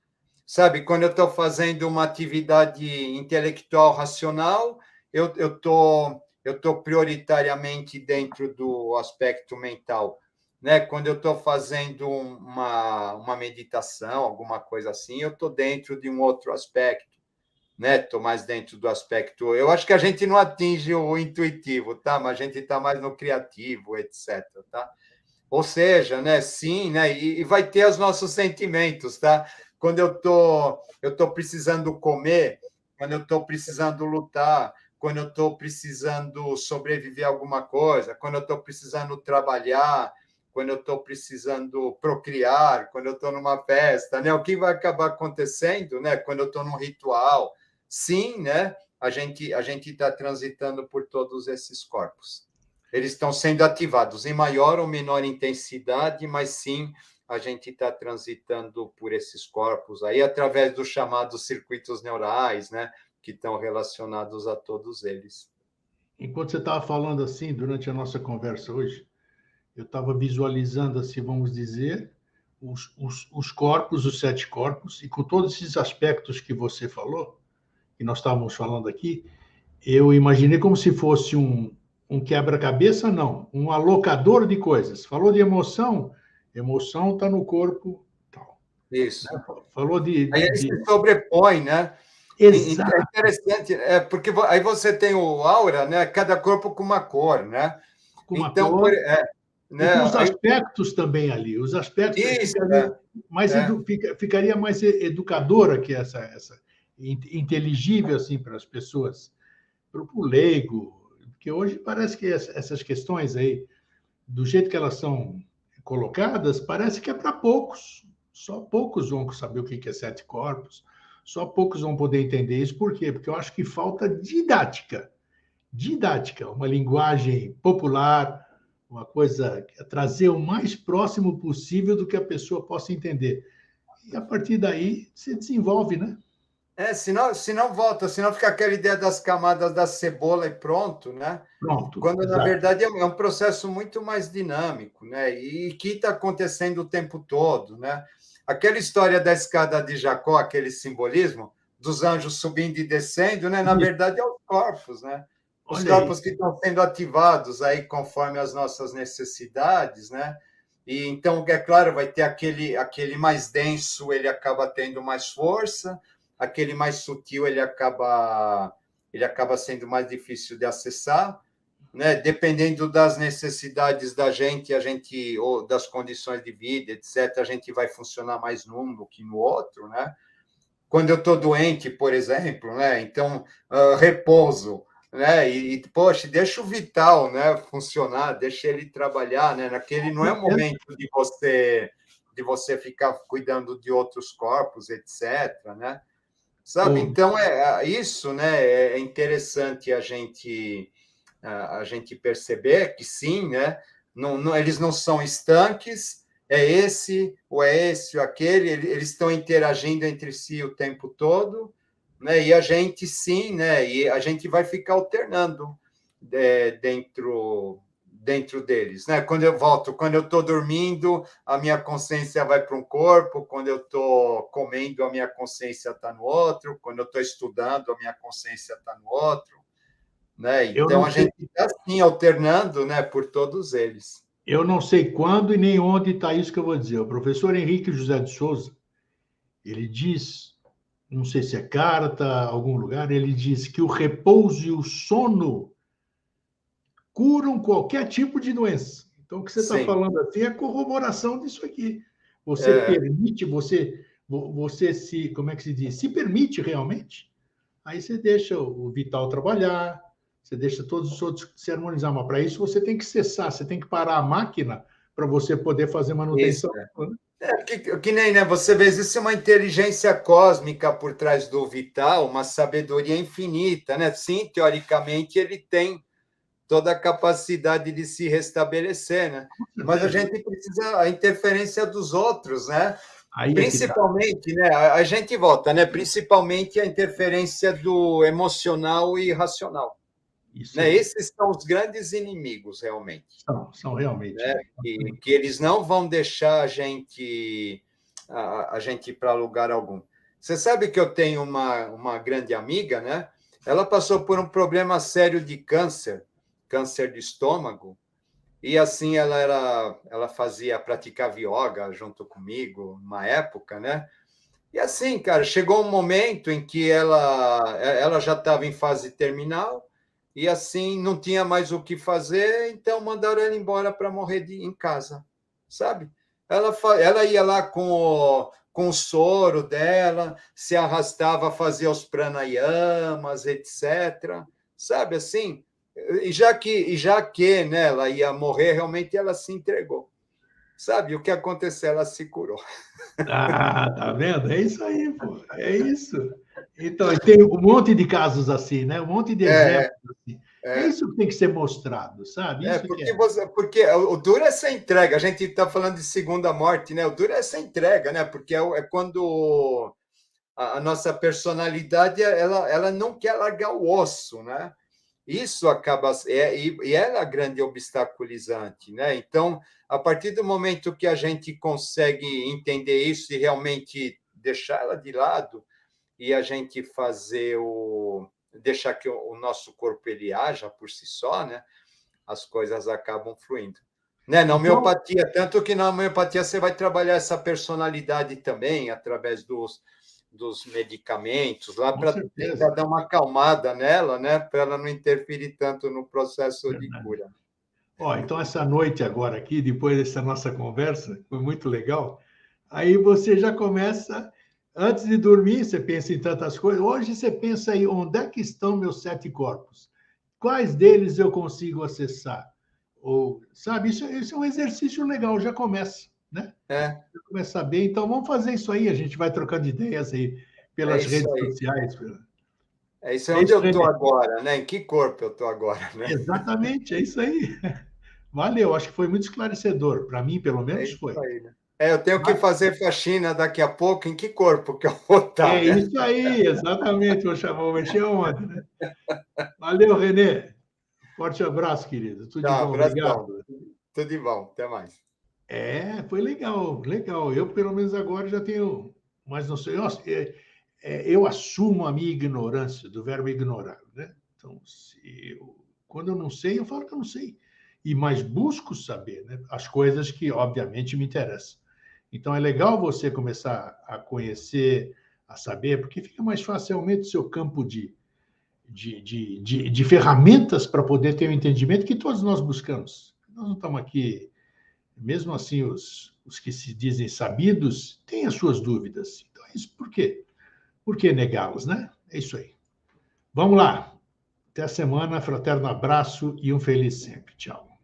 Sabe, quando eu estou fazendo uma atividade intelectual racional, eu estou prioritariamente dentro do aspecto mental. Né? Quando eu estou fazendo uma meditação, alguma coisa assim, eu estou dentro de um outro aspecto. Né? Estou mais dentro do aspecto. Eu acho que a gente não atinge o intuitivo, tá? Mas a gente está mais no criativo, etc. Tá? Ou seja, né, sim, né, e vai ter os nossos sentimentos, tá? Quando eu tô precisando comer, quando eu estou precisando lutar, quando eu estou precisando sobreviver a alguma coisa, quando eu estou precisando trabalhar, quando eu estou precisando procriar, quando eu estou numa festa, né? O que vai acabar acontecendo, né? Quando eu estou num ritual, sim, né? A gente está transitando por todos esses corpos. Eles estão sendo ativados em maior ou menor intensidade, mas sim a gente está transitando por esses corpos aí através dos chamados circuitos neurais, né, que estão relacionados a todos eles. Enquanto você estava falando assim, durante a nossa conversa hoje, eu estava visualizando, assim, vamos dizer, os corpos, os 7 corpos, e com todos esses aspectos que você falou, que nós estávamos falando aqui, eu imaginei como se fosse um quebra-cabeça, não, um alocador de coisas. Falou de emoção, emoção está no corpo, tal. Isso. Falou Aí ele se sobrepõe, né? É Exato, interessante, porque aí você tem o aura, né? Cada corpo com uma cor, né? com uma Então, cor, e né? com os aspectos também ali. Os aspectos Isso, ficaria mais educadora que essa inteligível assim para as pessoas, para o leigo, porque hoje parece que essas questões aí do jeito que elas são colocadas, parece que é para poucos. Só poucos vão saber o que é 7 corpos, só poucos vão poder entender isso. Por quê? Porque eu acho que falta didática. Didática, uma linguagem popular, uma coisa, trazer o mais próximo possível do que a pessoa possa entender. E a partir daí se desenvolve, né? Senão volta, senão fica aquela ideia das camadas da cebola e pronto, né? Pronto, Quando, na exato. verdade, é um processo muito mais dinâmico, né? E que está acontecendo o tempo todo, né? Aquela história da escada de Jacó, aquele simbolismo dos anjos subindo e descendo, né? Na verdade, é os corpos, né? Os Olha aí. corpos que estão sendo ativados aí conforme as nossas necessidades, né? E então, é claro, vai ter aquele mais denso, ele acaba tendo mais força, aquele mais sutil, ele acaba sendo mais difícil de acessar, né? Dependendo das necessidades da gente, ou das condições de vida, etc., a gente vai funcionar mais num do que no outro, né? Quando eu estou doente, por exemplo, né? Então, repouso, né? Poxa, deixa o vital, né, funcionar, deixa ele trabalhar, né? Naquele não é o momento de você ficar cuidando de outros corpos, etc., né? Sabe? Então, isso, né, é interessante a gente perceber que sim, né, eles não são estanques, é esse, ou aquele, eles estão interagindo entre si o tempo todo, né, e a gente sim, né, e a gente vai ficar alternando dentro deles, né? Quando eu estou dormindo, a minha consciência vai para um corpo, quando eu estou comendo, a minha consciência está no outro, quando eu estou estudando, a minha consciência está no outro, né? Então a gente está assim alternando, né, por todos eles. Eu não sei quando e nem onde está isso que eu vou dizer. O professor Henrique José de Souza, ele diz, não sei se é carta, algum lugar, ele diz que o repouso e o sono curam qualquer tipo de doença. Então, o que você está falando assim é corroboração disso aqui. Você permite, você se, como é que se diz? Se permite realmente. Aí você deixa o vital trabalhar, você deixa todos os outros se harmonizar. Mas para isso você tem que cessar, você tem que parar a máquina para você poder fazer manutenção. Isso, que nem, né? Você vê, existe uma inteligência cósmica por trás do vital, uma sabedoria infinita, né? Sim, teoricamente ele tem toda a capacidade de se restabelecer, né? Mas a gente precisa a interferência dos outros, né? Principalmente, né? A gente volta, né? Principalmente a interferência do emocional e racional. Né? Esses são os grandes inimigos, realmente. São realmente. Né? Que eles não vão deixar a gente ir para lugar algum. Você sabe que eu tenho uma grande amiga, né? Ela passou por um problema sério de câncer de estômago, e assim ela praticava yoga junto comigo, uma época, né? E assim, cara, chegou um momento em que ela já estava em fase terminal, e assim não tinha mais o que fazer, então mandaram ela embora para morrer em casa, sabe? Ela ia lá com o soro dela, se arrastava a fazer os pranayamas, etc. Sabe assim? E já que né, ela ia morrer, realmente ela se entregou. Sabe o que aconteceu? Ela se curou. Ah, tá vendo? É isso aí, pô. É isso. Então, tem um monte de casos assim, né? Um monte de exemplos assim. É isso que tem que ser mostrado, sabe? Isso porque o duro é essa entrega. A gente está falando de segunda morte, né? O duro é essa entrega, né? Porque é quando a nossa personalidade ela não quer largar o osso, né? Isso acaba e é a grande obstaculizante, né? Então, a partir do momento que a gente consegue entender isso e realmente deixar ela de lado e a gente deixar que o nosso corpo ele haja por si só, né? As coisas acabam fluindo. Né? Na homeopatia, tanto que na homeopatia você vai trabalhar essa personalidade também através dos medicamentos lá para tentar dar uma acalmada nela, né? Para ela não interferir tanto no processo de cura. Então, essa noite agora aqui, depois dessa nossa conversa, foi muito legal. Aí você já começa, antes de dormir, você pensa em tantas coisas. Hoje você pensa aí, onde é que estão meus 7 corpos? Quais deles eu consigo acessar? ou sabe, isso é um exercício legal, já começa, né? Já começa a saber, então vamos fazer isso aí, a gente vai trocando ideias aí pelas redes sociais. É isso aí onde eu estou agora, né? Em que corpo eu estou agora, né? Exatamente, é isso aí. Valeu, acho que foi muito esclarecedor. Para mim, pelo menos, isso foi. aí, né? Eu tenho que fazer faxina daqui a pouco. Em que corpo que eu vou estar, É né? isso aí, exatamente. Vou mexer onde, né? Valeu, Renê. Forte abraço, querido. Tudo de Tá, bom, abração. obrigado. Tudo de bom. Até mais. Foi legal, legal. Eu, pelo menos agora, já tenho mais não sei. Eu assumo a minha ignorância, do verbo ignorar, né? Então, quando eu não sei, eu falo que eu não sei. Mas busco saber, né? As coisas que, obviamente, me interessam. Então, é legal você começar a conhecer, a saber, porque fica mais facilmente o seu campo de ferramentas para poder ter o entendimento que todos nós buscamos. Nós não estamos aqui, mesmo assim, os que se dizem sabidos têm as suas dúvidas. Então, isso por quê? Por que negá-las, né? É isso aí. Vamos lá. Até a semana, fraterno abraço e um feliz sempre. Tchau.